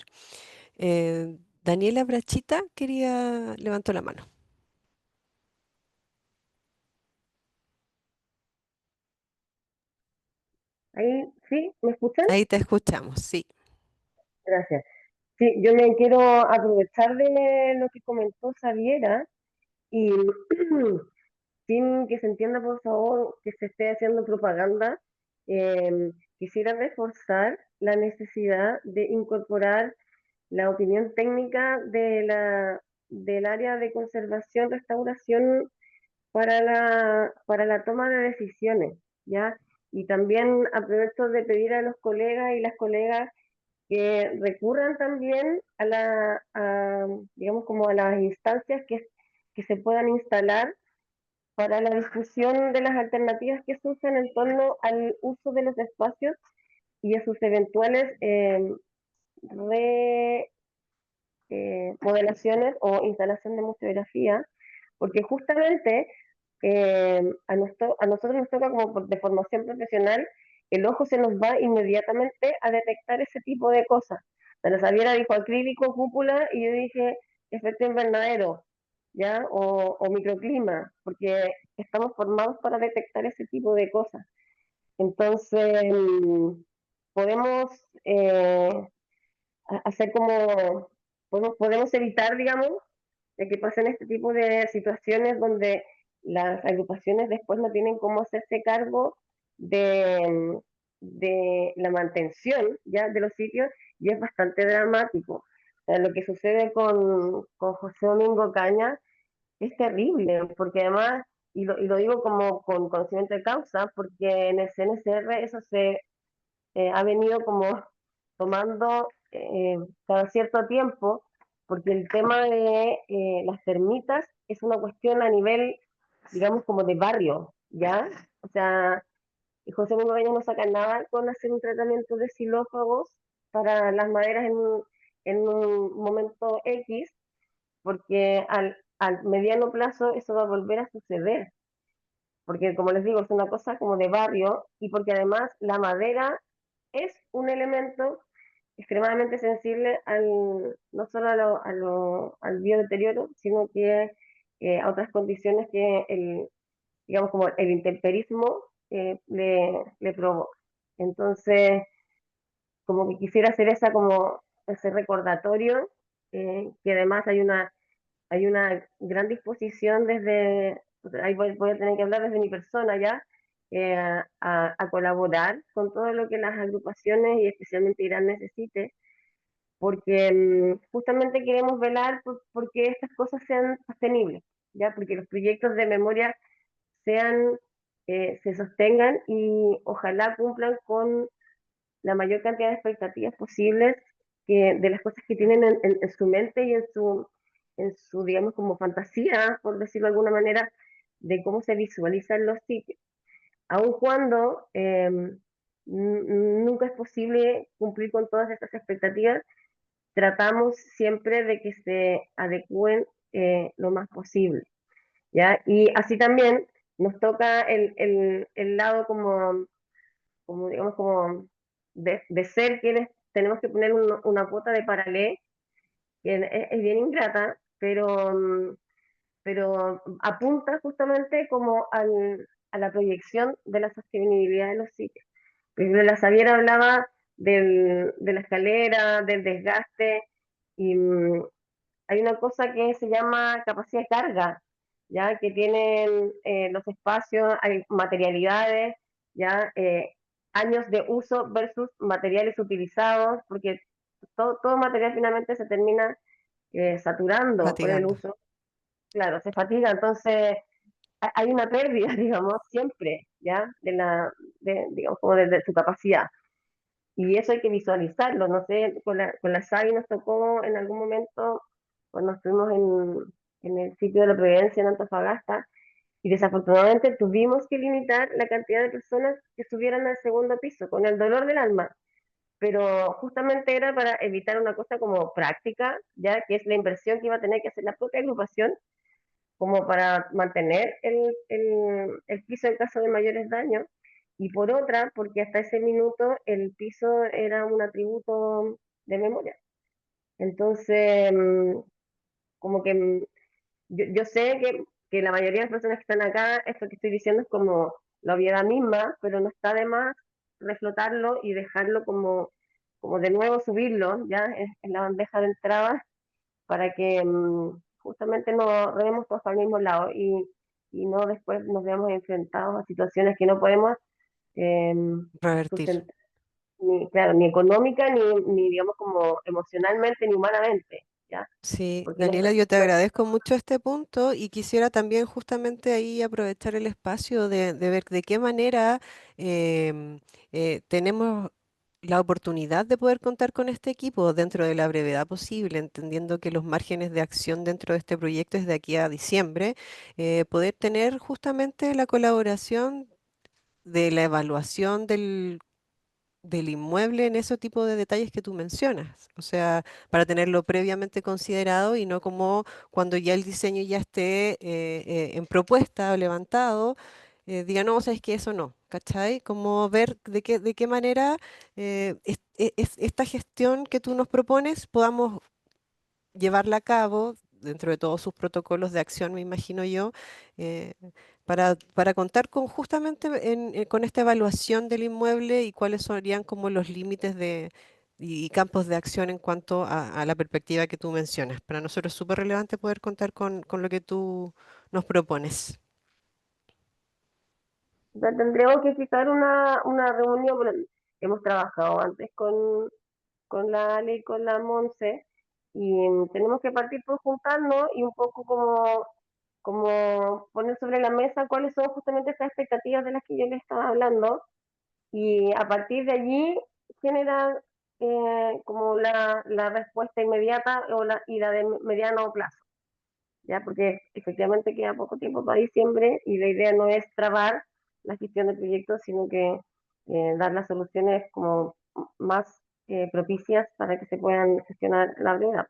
Daniela Brachita levantó la mano. Ahí, ¿sí? ¿Me escuchan? Ahí te escuchamos, sí. Gracias. Sí, yo me quiero aprovechar de lo que comentó Xaviera y sin que se entienda, por favor, que se esté haciendo propaganda, quisiera reforzar la necesidad de incorporar la opinión técnica del área de conservación, restauración para la toma de decisiones, ¿ya? Y también aprovecho de pedir a los colegas y las colegas que recurran también digamos, como a las instancias que se puedan instalar para la discusión de las alternativas que surgen en torno al uso de los espacios y a sus eventuales modelaciones o instalación de museografía, porque justamente a nosotros nos toca como de formación profesional, el ojo se nos va inmediatamente a detectar ese tipo de cosas. La Sabiera dijo acrílico, cúpula, y yo dije efecto invernadero, ¿ya? O microclima, porque estamos formados para detectar ese tipo de cosas. Entonces, podemos hacer como, podemos evitar, digamos, de que pasen este tipo de situaciones donde las agrupaciones después no tienen cómo hacerse cargo de la mantención ya de los sitios, y es bastante dramático. O sea, lo que sucede con José Domingo Caña es terrible, porque además, y lo digo como con conocimiento de causa, porque en el CNCR eso se ha venido como tomando cada cierto tiempo, porque el tema de las termitas es una cuestión a nivel, digamos, como de barrio, ¿ya? O sea, José Manuel no saca nada con hacer un tratamiento de xilófagos para las maderas en un momento X, porque al mediano plazo eso va a volver a suceder, porque como les digo, es una cosa como de barrio, y porque además la madera es un elemento extremadamente sensible no solo al biodeterioro, sino que a otras condiciones que digamos como el intemperismo le provoca. Entonces, como que quisiera hacer como ese recordatorio, que además hay una gran disposición ahí voy a tener que hablar desde mi persona ya, a colaborar con todo lo que las agrupaciones y especialmente Irán necesite, porque justamente queremos velar porque estas cosas sean sostenibles, ya, porque los proyectos de memoria se sostengan y ojalá cumplan con la mayor cantidad de expectativas posibles de las cosas que tienen en su mente y en su, digamos, como fantasía, por decirlo de alguna manera, de cómo se visualizan los sitios. Aun cuando nunca es posible cumplir con todas estas expectativas, tratamos siempre de que se adecúen lo más posible, ¿ya? Y así también nos toca el lado como digamos, como de ser quienes tenemos que poner una cuota de paralelo, que es bien ingrata, pero apunta justamente como a la proyección de la sostenibilidad de los sitios. La Xaviera hablaba de la escalera, del desgaste, y hay una cosa que se llama capacidad de carga, ya que tienen los espacios, hay materialidades, ya años de uso versus materiales utilizados, porque todo material finalmente se termina saturando por el Fatigando. uso, claro, se fatiga, entonces hay una pérdida, digamos, siempre, ¿ya? Digamos, como de su capacidad. Y eso hay que visualizarlo, no sé, con la SAI nos tocó en algún momento, cuando estuvimos en el sitio de la Providencia en Antofagasta, y desafortunadamente tuvimos que limitar la cantidad de personas que subieran al segundo piso, con el dolor del alma, pero justamente era para evitar una cosa como práctica, ya que es la inversión que iba a tener que hacer la propia agrupación, como para mantener el piso en caso de mayores daños, y por otra, porque hasta ese minuto el piso era un atributo de memoria. Entonces, como que yo sé que la mayoría de las personas que están acá, esto que estoy diciendo es como la obviedad misma, pero no está de más reflotarlo y dejarlo como de nuevo subirlo ya en la bandeja de entrada para que justamente no rememos todos al mismo lado y no después nos veamos enfrentados a situaciones que no podemos eh, Revertir. sustentar, ni, claro, ni económica, ni digamos como emocionalmente, ni humanamente, ¿ya? Sí, Porque no Daniela, yo te no- agradezco mucho este punto y quisiera también justamente ahí aprovechar el espacio de ver de qué manera tenemos la oportunidad de poder contar con este equipo dentro de la brevedad posible, entendiendo que los márgenes de acción dentro de este proyecto es de aquí a diciembre, poder tener justamente la colaboración de la evaluación del inmueble en ese tipo de detalles que tú mencionas. O sea, para tenerlo previamente considerado y no como cuando ya el diseño ya esté en propuesta o levantado, diga, no, sabes que eso no, ¿cachai? Como ver de qué manera esta gestión que tú nos propones podamos llevarla a cabo dentro de todos sus protocolos de acción, me imagino yo, eh, para contar con justamente con esta evaluación del inmueble y cuáles serían como los límites y campos de acción en cuanto a la perspectiva que tú mencionas. Para nosotros es súper relevante poder contar con lo que tú nos propones. tendríamos que fijar una reunión, bueno, hemos trabajado antes con la Ale y con la Monse, y tenemos que partir por juntarnos y un poco como poner sobre la mesa cuáles son justamente esas expectativas de las que yo les estaba hablando, y a partir de allí generar como la respuesta inmediata y la de mediano plazo, ¿ya? Porque efectivamente queda poco tiempo para diciembre y la idea no es trabar la gestión del proyecto, sino que dar las soluciones como más propicias para que se puedan gestionar la brevedad.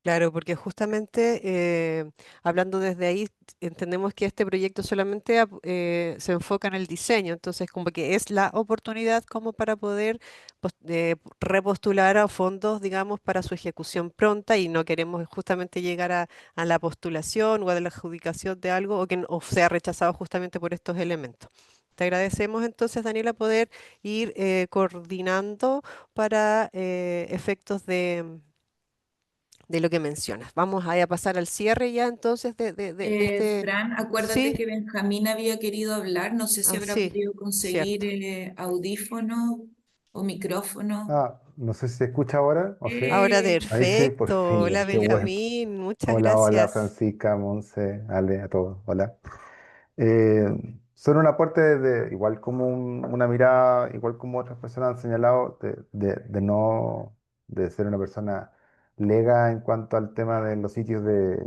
Claro, porque justamente hablando desde ahí, entendemos que este proyecto solamente se enfoca en el diseño, entonces como que es la oportunidad como para poder repostular a fondos, digamos, para su ejecución pronta y no queremos justamente llegar a la postulación o a la adjudicación de algo o sea rechazado justamente por estos elementos. Te agradecemos entonces, Daniela, poder ir coordinando para efectos de lo que mencionas. Vamos a pasar al cierre ya entonces de este... Fran, acuérdate Sí, que Benjamín había querido hablar, no sé si habrá sí, podido conseguir cierto. audífono o micrófono. No sé si se escucha ahora o sí. Ahora Ahí sí, por perfecto. fin, Hola qué bueno. Benjamín, muchas Hola, hola gracias. Francisca, Monse, Ale, a todos, hola. Son un aporte igual como una mirada, igual como otras personas han señalado, de no, de ser una persona lega en cuanto al tema de los sitios de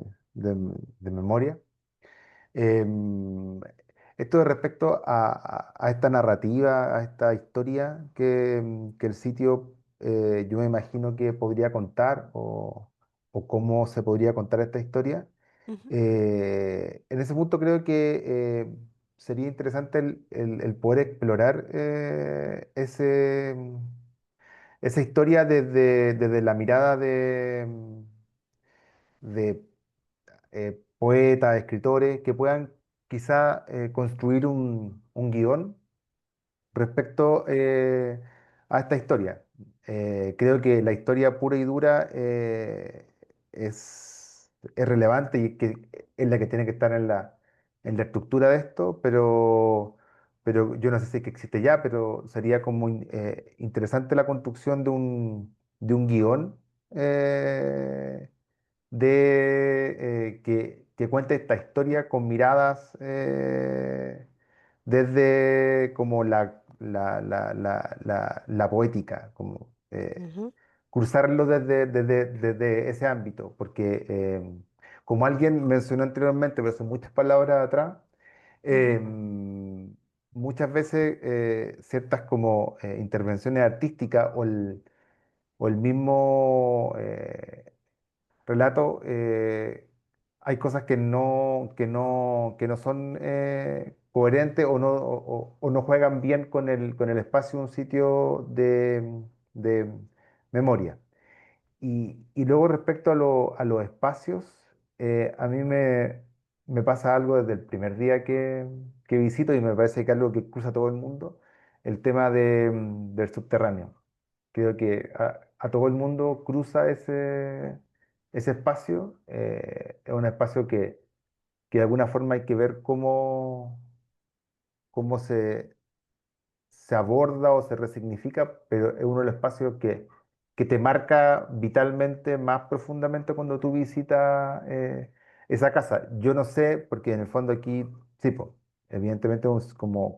memoria. Em, Esto de respecto a esta narrativa, a esta historia que el sitio yo me imagino que podría contar o cómo se podría contar esta historia. Ujú. En ese punto creo que sería interesante el poder explorar esa historia desde la mirada de poetas, escritores, que puedan quizá construir un guión respecto a esta historia. Creo que la historia pura y dura es relevante y que es la que tiene que estar en la estructura de esto, pero yo no sé si es que existe ya, pero sería como interesante la construcción de un guión que cuente esta historia con miradas desde como la poética, como Ujú, cruzarlo desde ese ámbito, porque como alguien mencionó anteriormente, pero son muchas palabras atrás, ujú, muchas veces ciertas como intervenciones artísticas o el mismo relato, hay cosas que no son coherentes o no juegan bien con el espacio de un sitio de memoria. Y luego respecto a los espacios, a mí me pasa algo desde el primer día que visito y me parece que es algo que cruza todo el mundo, el tema del subterráneo. Creo que a todo el mundo cruza ese espacio. Es un espacio que de alguna forma hay que ver cómo se aborda o se resignifica, pero es uno de los espacios que te marca vitalmente más profundamente cuando tú visitas esa casa. Yo no sé, porque en el fondo aquí, sí, po, evidentemente, como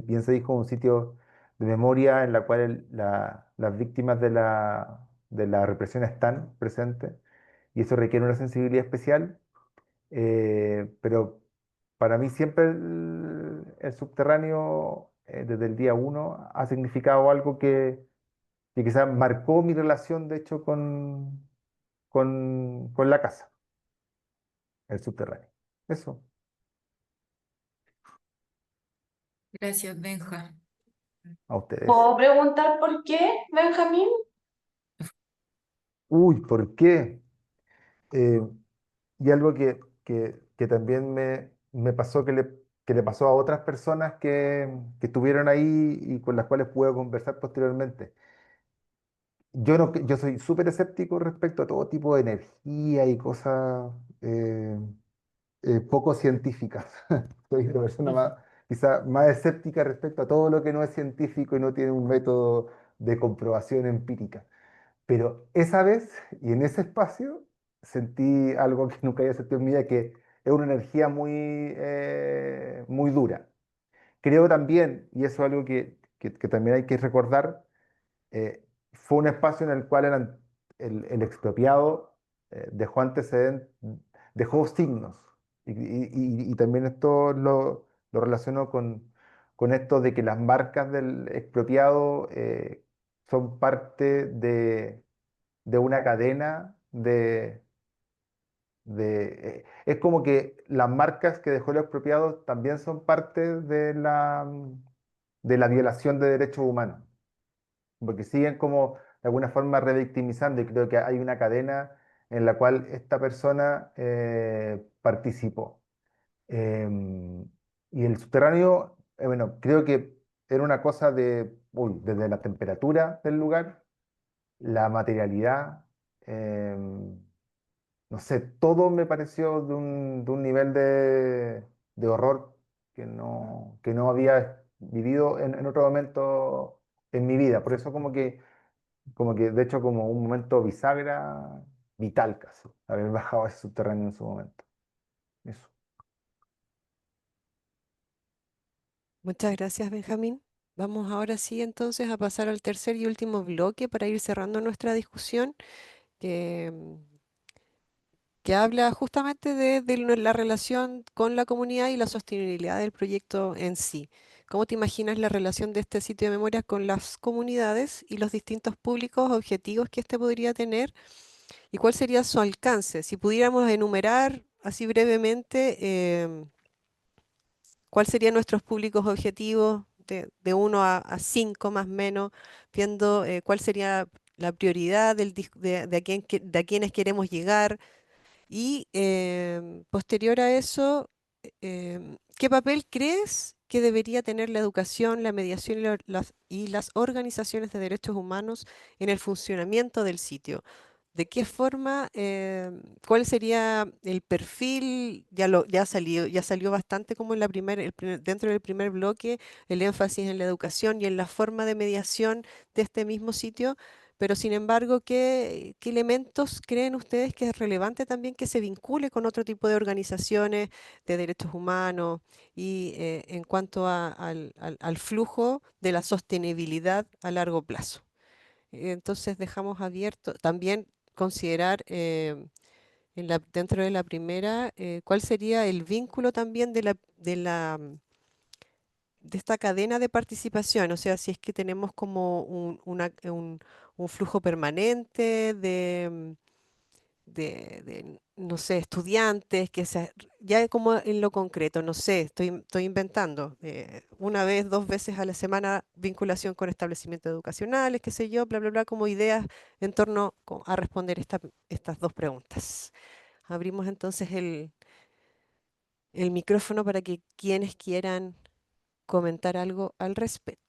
bien se dijo, un sitio de memoria en la cual las víctimas de la represión están presentes y eso requiere una sensibilidad especial, pero para mí siempre el subterráneo, desde el día uno, ha significado algo que quizás marcó mi relación, de hecho, con la casa, el subterráneo. Eso, Gracias, Benja. a ustedes. ¿Puedo preguntar por qué, Benjamín? Uy, ¿por qué? Eh, y algo que también me pasó que le pasó a otras personas que estuvieron ahí y con las cuales pude conversar posteriormente. Yo soy súper escéptico respecto a todo tipo de energía y cosas eh, poco científicas. Soy la persona más, quizá más escéptica respecto a todo lo que no es científico y no tiene un método de comprobación empírica. Pero esa vez y en ese espacio sentí algo que nunca había sentido en mi vida, que es una energía muy dura. Creo también, y eso es algo que también hay que recordar, fue un espacio en el cual el expropiado dejó antecedentes, dejó signos. Y también esto lo relaciono con esto de que las marcas del expropiado son parte de una cadena es como que las marcas que dejó el expropiado también son parte de la violación de derechos humanos porque siguen como de alguna forma revictimizando y creo que hay una cadena en la cual esta persona participó. Em, y el subterráneo, bueno, creo que era una cosa desde la temperatura del lugar, la materialidad, em, no sé, todo me pareció de un nivel de horror que no había vivido en otro momento en mi vida. Por eso como que de hecho como un momento bisagra vital casi, haber bajado a ese subterráneo en su momento. Eso. Muchas gracias, Benjamín. Vamos ahora sí entonces a pasar al tercer y último bloque para ir cerrando nuestra discusión que, que habla justamente de la relación con la comunidad y la sostenibilidad del proyecto en sí. ¿Cómo te imaginas la relación de este sitio de memoria con las comunidades y los distintos públicos objetivos que este podría tener? ¿Y cuál sería su alcance? Si pudiéramos enumerar así brevemente, ¿cuáles serían nuestros públicos objetivos de 1 a 5 más o menos, viendo cuál sería la prioridad de de a quienes queremos llegar? Y posterior a eso, ¿qué papel crees que debería tener la educación, la mediación y las organizaciones de derechos humanos en el funcionamiento del sitio? ¿De qué forma, cuál sería el perfil? Ya salió bastante como en dentro del primer bloque, el énfasis en la educación y en la forma de mediación de este mismo sitio, pero sin embargo, ¿qué elementos creen ustedes que es relevante también que se vincule con otro tipo de organizaciones de derechos humanos y en cuanto al flujo de la sostenibilidad a largo plazo? Entonces dejamos abierto también considerar dentro de la primera cuál sería el vínculo también de esta cadena de participación, o sea, si es que tenemos como un flujo permanente no sé, estudiantes, ya como en lo concreto, no sé, estoy inventando, una vez, 2 veces a la semana, vinculación con establecimientos educacionales, qué sé yo, bla, bla, bla, como ideas en torno a responder estas dos preguntas. Abrimos entonces el micrófono para que quienes quieran comentar algo al respecto.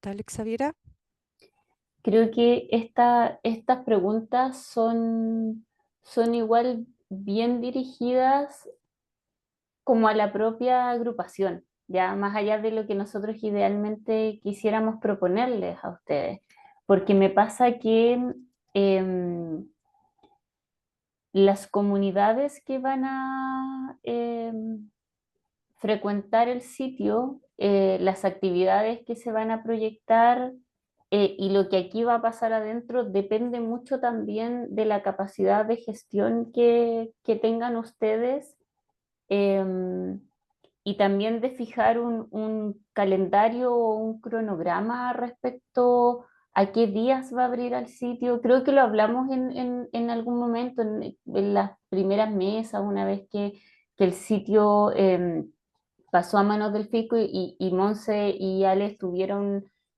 Dale, Xaviera. Creo que estas preguntas son igual bien dirigidas como a la propia agrupación, ya más allá de lo que nosotros idealmente quisiéramos proponerles a ustedes, porque me pasa que las comunidades que van a frecuentar el sitio, las actividades que se van a proyectar y lo que aquí va a pasar adentro depende mucho también de la capacidad de gestión que tengan ustedes eh, y también de fijar un calendario o un cronograma respecto a qué días va a abrir el sitio. Creo que lo hablamos en algún momento, en las primeras mesas, una vez que el sitio pasó a manos del fisco y Monse y Ale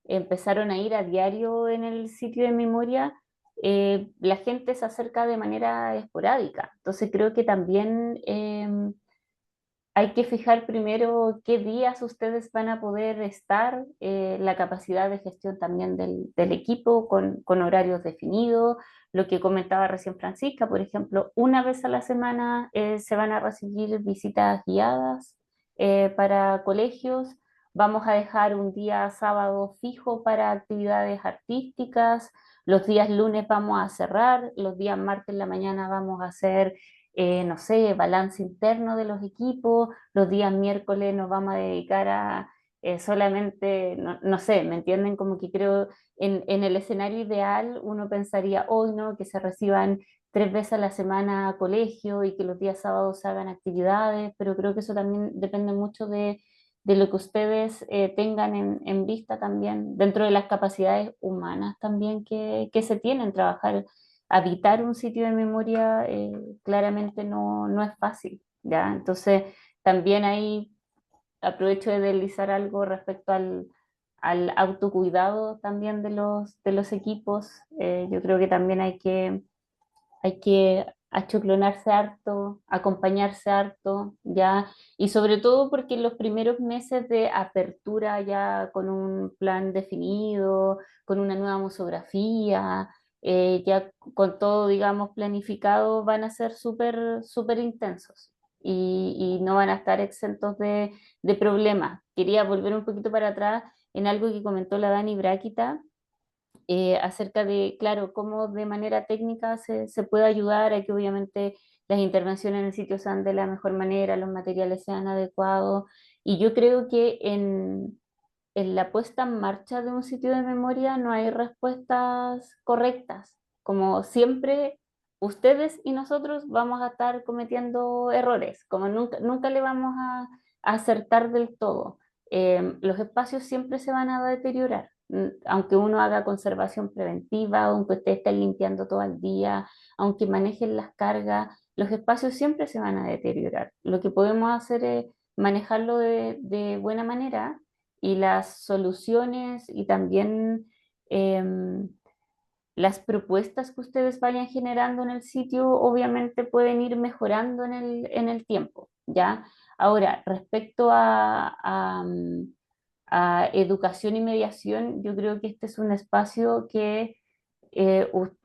empezaron a ir a diario en el sitio de memoria. La gente se acerca de manera esporádica. Entonces creo que también hay que fijar primero qué días ustedes van a poder estar, la capacidad de gestión también del equipo con horarios definidos, lo que comentaba recién Francisca, por ejemplo, una vez a la semana se van a recibir visitas guiadas para colegios, vamos a dejar un día sábado fijo para actividades artísticas, los días lunes vamos a cerrar, los días martes en la mañana vamos a hacer no sé, balance interno de los equipos, los días miércoles nos vamos a dedicar a solamente, no sé, ¿me entienden? Como que creo en el escenario ideal uno pensaría, hoy no, que se reciban 3 veces a la semana a colegio y que los días sábados se hagan actividades, pero creo que eso también depende mucho de lo que ustedes tengan en vista también, dentro de las capacidades humanas también que se tienen, trabajar habitar un sitio de memoria claramente no es fácil, ¿ya? Entonces, también ahí aprovecho de deslizar algo respecto al autocuidado también de los equipos. Yo creo que también hay que achoclonarse harto, acompañarse harto, ¿ya? Y sobre todo porque en los primeros meses de apertura ya con un plan definido, con una nueva musografía, ya con todo, digamos, planificado, van a ser súper, súper intensos y no van a estar exentos de problemas. Quería volver un poquito para atrás en algo que comentó la Dani Bráquita, acerca de, claro, cómo de manera técnica se puede ayudar a que obviamente las intervenciones en el sitio sean de la mejor manera, los materiales sean adecuados. Y yo creo que en la puesta en marcha de un sitio de memoria no hay respuestas correctas. Como siempre, ustedes y nosotros vamos a estar cometiendo errores, como nunca le vamos a acertar del todo. Los espacios siempre se van a deteriorar, aunque uno haga conservación preventiva, aunque ustedes estén limpiando todo el día, aunque manejen las cargas, los espacios siempre se van a deteriorar. Lo que podemos hacer es manejarlo de buena manera y las soluciones y también las propuestas que ustedes vayan generando en el sitio obviamente pueden ir mejorando en el tiempo, ¿ya? Ahora, respecto a educación y mediación, yo creo que este es un espacio que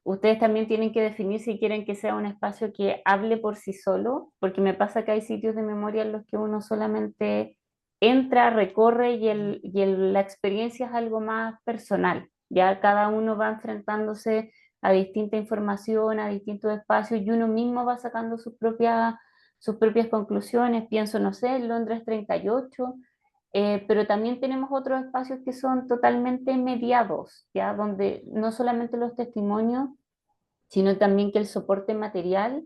ustedes también tienen que definir si quieren que sea un espacio que hable por sí solo, porque me pasa que hay sitios de memoria en los que uno solamente entra, recorre la experiencia es algo más personal. Ya cada uno va enfrentándose a distinta información, a distintos espacios y uno mismo va sacando sus propias conclusiones. Pienso, no sé, en Londres 38, pero también tenemos otros espacios que son totalmente mediados, ¿ya? Donde no solamente los testimonios, sino también que el soporte material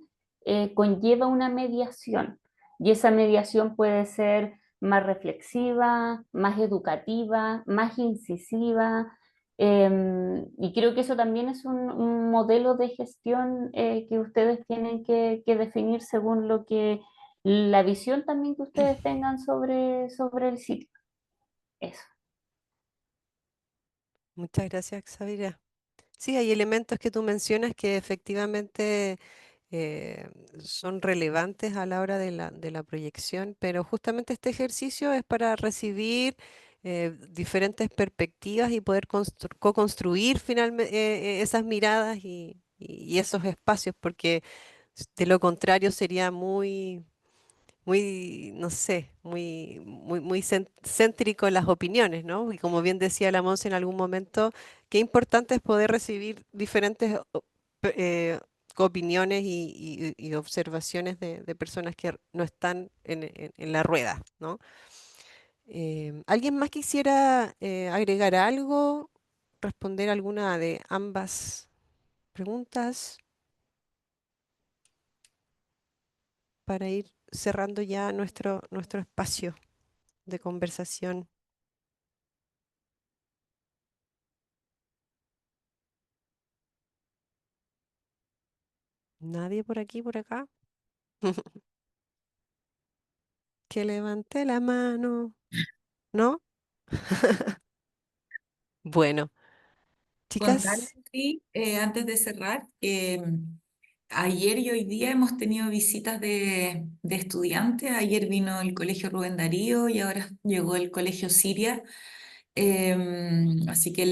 conlleva una mediación. Y esa mediación puede ser más reflexiva, más educativa, más incisiva. Y creo que eso también es un modelo de gestión que ustedes tienen que definir según lo que la visión también que ustedes tengan sobre el sitio. Eso. Muchas gracias, Xaviera. Sí, hay elementos que tú mencionas que efectivamente eh, son relevantes a la hora de de la proyección, pero justamente este ejercicio es para recibir diferentes perspectivas y poder co-construir finalmente esas miradas y esos espacios, porque de lo contrario sería muy, no sé, muy céntrico en las opiniones, ¿no? Y como bien decía la Monse en algún momento, qué importante es poder recibir diferentes pe- eh, opiniones y observaciones de personas que no están en la rueda, ¿no? ¿Alguien más quisiera agregar algo, responder alguna de ambas preguntas para ir cerrando ya nuestro espacio de conversación? ¿Nadie por aquí, por acá? Que levante la mano, ¿no? Bueno, Contarles, chicas, sí, antes de cerrar, que ayer y hoy día hemos tenido visitas de estudiantes. Ayer vino el Colegio Rubén Darío y ahora llegó el Colegio Siria. Así que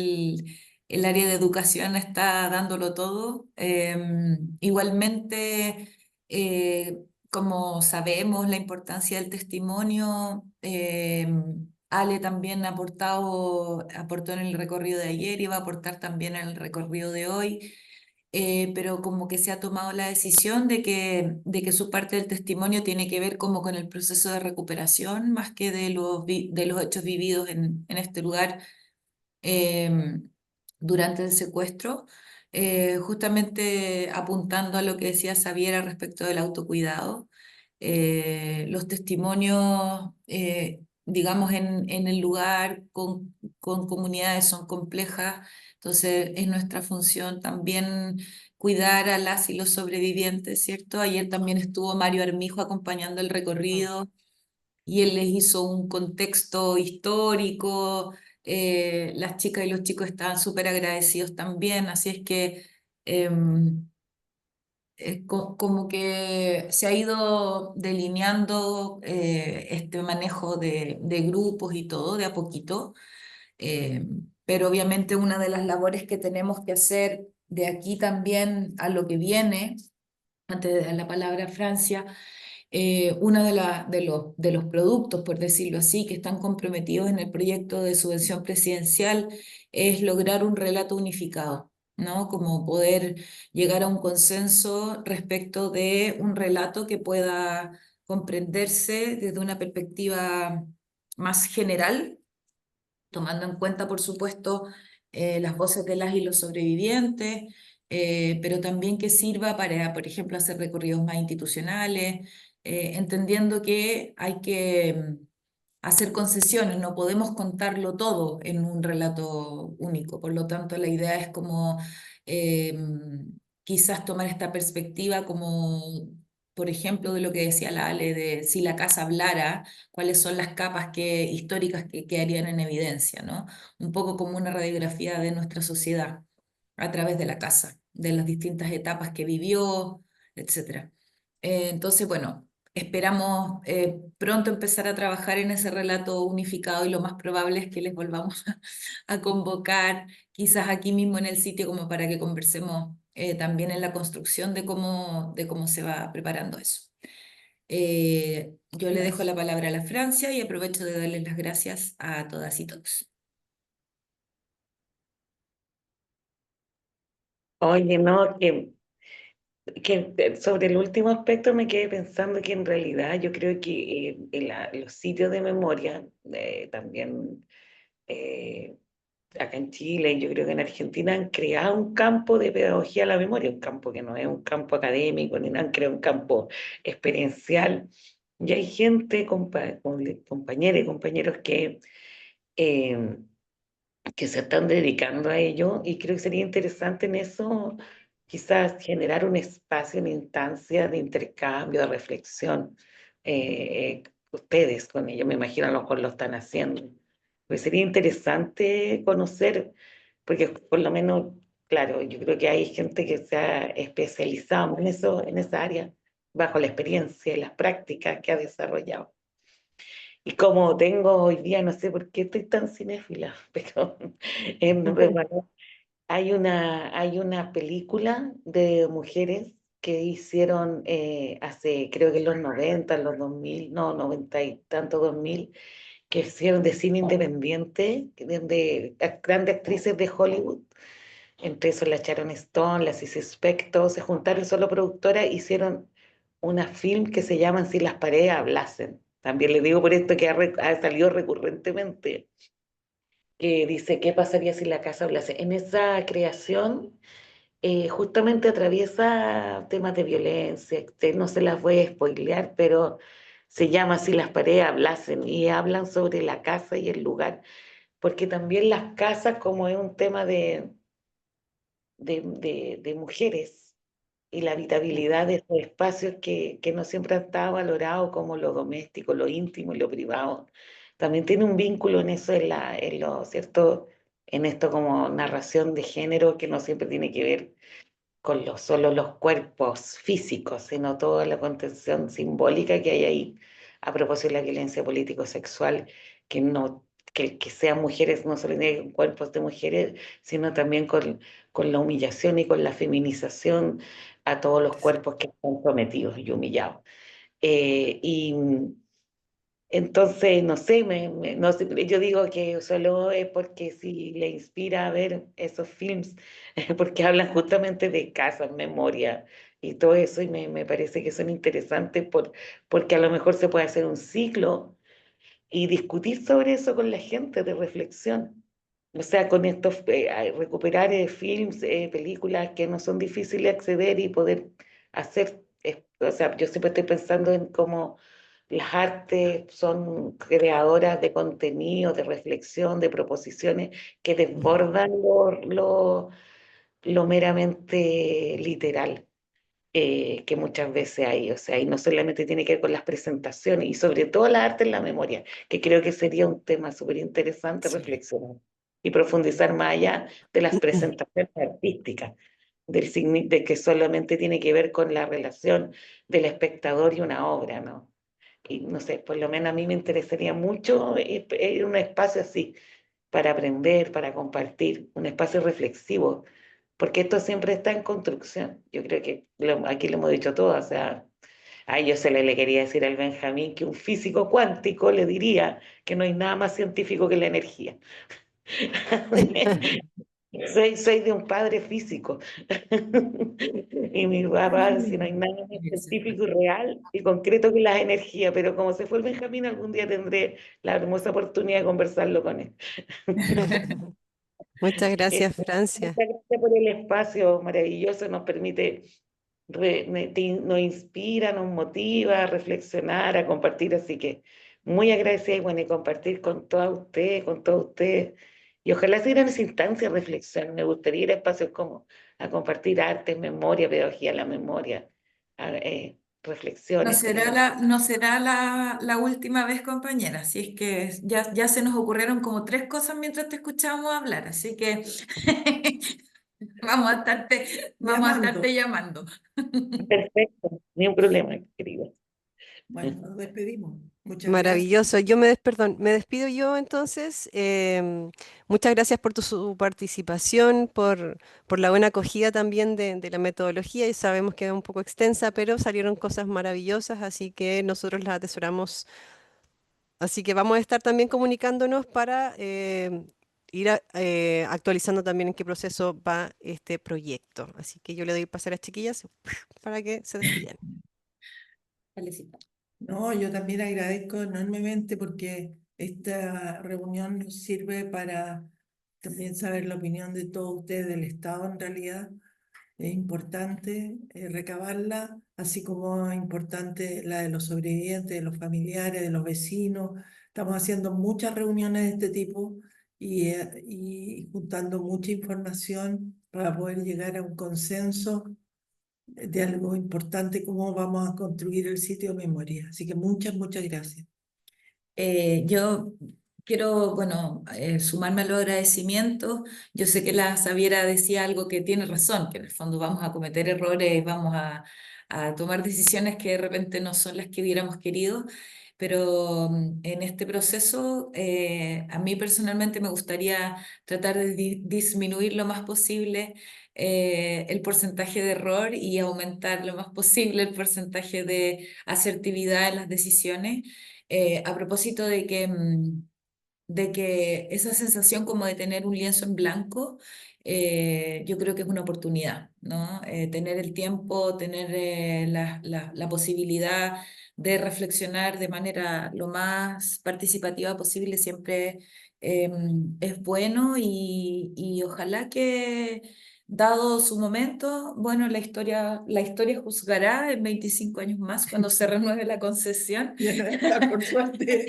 el área de educación está dándolo todo. Igualmente, como sabemos la importancia del testimonio, Ale también aportó en el recorrido de ayer y va a aportar también en el recorrido de hoy. Pero como que se ha tomado la decisión de que su parte del testimonio tiene que ver como con el proceso de recuperación, más que de los hechos vividos en este lugar eh, durante el secuestro, justamente apuntando a lo que decía Xaviera respecto del autocuidado. Los testimonios, digamos, en el lugar con comunidades son complejas, entonces es nuestra función también cuidar a las y los sobrevivientes, ¿cierto? Ayer también estuvo Mario Armijo acompañando el mm, recorrido y él les hizo un contexto histórico. Las chicas y los chicos estaban súper agradecidos también, así es que em, como que se ha ido delineando este manejo de grupos y todo de a poquito. Pero obviamente una de las labores que tenemos que hacer de aquí también a lo que viene, antes de dar la palabra a Francia, uno de los productos, por decirlo así, que están comprometidos en el proyecto de subvención presidencial es lograr un relato unificado, ¿no? Como poder llegar a un consenso respecto de un relato que pueda comprenderse desde una perspectiva más general, tomando en cuenta, por supuesto, las voces de las y los sobrevivientes, pero también que sirva para, por ejemplo, hacer recorridos más institucionales, entendiendo que hay que hacer concesiones, no podemos contarlo todo en un relato único. Por lo tanto, la idea es como eh, quizás tomar esta perspectiva como, por ejemplo, de lo que decía la Ale, de si la casa hablara, cuáles son las capas históricas que quedarían en evidencia, ¿no? Un poco como una radiografía de nuestra sociedad. a través de la casa, de las distintas etapas que vivió, etcétera. Entonces, bueno, esperamos pronto empezar a trabajar en ese relato unificado y lo más probable es que les volvamos a convocar, quizás aquí mismo en el sitio, como para que conversemos también en la construcción de cómo se va preparando eso. Yo le dejo la palabra a la Francia y aprovecho de darles las gracias a todas y todos. Oye, no, que sobre el último aspecto me quedé pensando que en realidad yo creo que los sitios de memoria, también eh, acá en Chile y yo creo que en Argentina han creado un campo de pedagogía a la memoria, un campo que no es un campo académico, ni nada, han creado un campo experiencial. Y hay gente, compañeras y compañeros eh, que se están dedicando a ello y creo que sería interesante en eso quizás generar un espacio, una instancia de intercambio, de reflexión. Ustedes con ello, me imagino a lo mejor lo están haciendo. Pues sería interesante conocer, porque por lo menos, claro, yo creo que hay gente que se ha especializado en eso, en esa área, bajo la experiencia y las prácticas que ha desarrollado. Y como tengo hoy día, no sé por qué estoy tan cinéfila, pero bueno, hay una película de mujeres que hicieron hace, creo que en los 90 en los 2000 no, 90 y tanto 2000 que hicieron de cine independiente, grandes actrices de Hollywood, entre eso la Sharon Stone, la Cissy Spector, se juntaron solo productoras, hicieron una film que se llama Si las paredes hablasen. También le digo por esto que ha salido recurrentemente, que dice, ¿qué pasaría si la casa hablase? En esa creación justamente atraviesa temas de violencia, que no se las voy a spoilear, pero se llama Si las paredes hablasen y hablan sobre la casa y el lugar, porque también las casas como es un tema de mujeres y la habitabilidad de estos espacios que no siempre han estado valorados como lo doméstico, lo íntimo y lo privado. También tiene un vínculo en eso, en lo cierto, en esto como narración de género que no siempre tiene que ver con solo los cuerpos físicos, sino toda la contención simbólica que hay ahí a propósito de la violencia político-sexual, que no que sean mujeres no solo tienen cuerpos de mujeres, sino también con la humillación y con la feminización a todos los cuerpos que están sometidos y humillados. Y entonces, no sé, no sé, yo digo que solo es porque si le inspira a ver esos films, porque hablan justamente de casas, memoria y todo eso, y me parece que son interesantes porque a lo mejor se puede hacer un ciclo y discutir sobre eso con la gente de reflexión. O sea, con estos, recuperar films, películas que no son difíciles de acceder y poder hacer, o sea, yo siempre estoy pensando en cómo las artes son creadoras de contenido, de reflexión, de proposiciones que desbordan lo meramente literal que muchas veces hay, o sea, y no solamente tiene que ver con las presentaciones, y sobre todo la arte en la memoria, que creo que sería un tema súper interesante Sí. reflexionar y profundizar más allá de las presentaciones artísticas, de que solamente tiene que ver con la relación del espectador y una obra, ¿no? Y no sé, por lo menos a mí me interesaría mucho un espacio así, para aprender, para compartir, un espacio reflexivo, porque esto siempre está en construcción. Yo creo que aquí lo hemos dicho todo, o sea, yo le quería decir al Benjamín que un físico cuántico le diría que no hay nada más científico que la energía. Soy de un padre físico. Y mi papá, si no hay nada más Exacto. científico y real y concreto que las energías, pero como se fue el Benjamín, algún día tendré la hermosa oportunidad de conversarlo con él. Muchas gracias, Muchas Francia. gracias por el espacio maravilloso, nos permite, nos inspira, nos motiva a reflexionar, a compartir, así que muy agradecida y bueno, y compartir con toda usted, con todos ustedes. Y ojalá se dieran esa instancia de reflexión. Me gustaría ir a espacios como a compartir arte, memoria, pedagogía, la memoria, reflexiones, pero No será la última vez, compañera, así es que ya se nos ocurrieron como tres cosas mientras te escuchábamos hablar, así que Vamos a Llamando. estarte llamando. Perfecto, ni un problema, querido. Bueno, nos despedimos. Muchas gracias. Maravilloso. Perdón, me despido yo entonces. Muchas gracias por su participación, por la buena acogida también de la metodología. Y sabemos que es un poco extensa, pero salieron cosas maravillosas, así que nosotros las atesoramos. Así que vamos a estar también comunicándonos para ir actualizando también en qué proceso va este proyecto. Así que yo le doy paso a las chiquillas para que se despidan. Felicito. No, yo también agradezco enormemente porque esta reunión nos sirve para también saber la opinión de todos ustedes del Estado en realidad. Es importante recabarla, así como es importante la de los sobrevivientes, de los familiares, de los vecinos. Estamos haciendo muchas reuniones de este tipo y juntando mucha información para poder llegar a un consenso de algo importante, cómo vamos a construir el sitio de memoria. Así que muchas gracias. Yo quiero, bueno, sumarme a los agradecimientos. Yo sé que la Xaviera decía algo que tiene razón, que en el fondo vamos a cometer errores, vamos a tomar decisiones que de repente no son las que hubiéramos querido, pero en este proceso a mí personalmente me gustaría tratar de disminuir lo más posible el porcentaje de error y aumentar lo más posible el porcentaje de asertividad en las decisiones. A propósito de que esa sensación como de tener un lienzo en blanco, yo creo que es una oportunidad, ¿no? Tener el tiempo, tener la posibilidad de reflexionar de manera lo más participativa posible siempre es bueno y ojalá que dado su momento, bueno, la historia juzgará en 25 años más cuando se renueve la concesión. Ya no está, por suerte.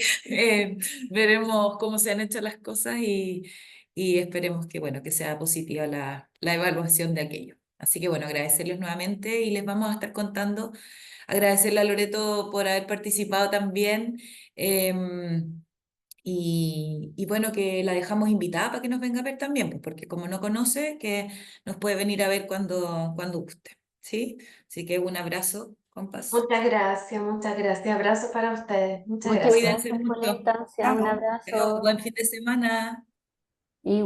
Veremos cómo se han hecho las cosas y esperemos que, bueno, que sea positiva la evaluación de aquello. Así que, bueno, agradecerles nuevamente y les vamos a estar contando, agradecerle a Loreto por haber participado también. Y bueno, que la dejamos invitada para que nos venga a ver también, pues, porque como no conoce, que nos puede venir a ver cuando guste, ¿sí? Así que un abrazo, compas. Muchas gracias, muchas gracias. Abrazos para ustedes. Muchas Muchas gracias. Cuídense gracias por la mucho. instancia. Un Chao. Chao, abrazo. buen fin de semana.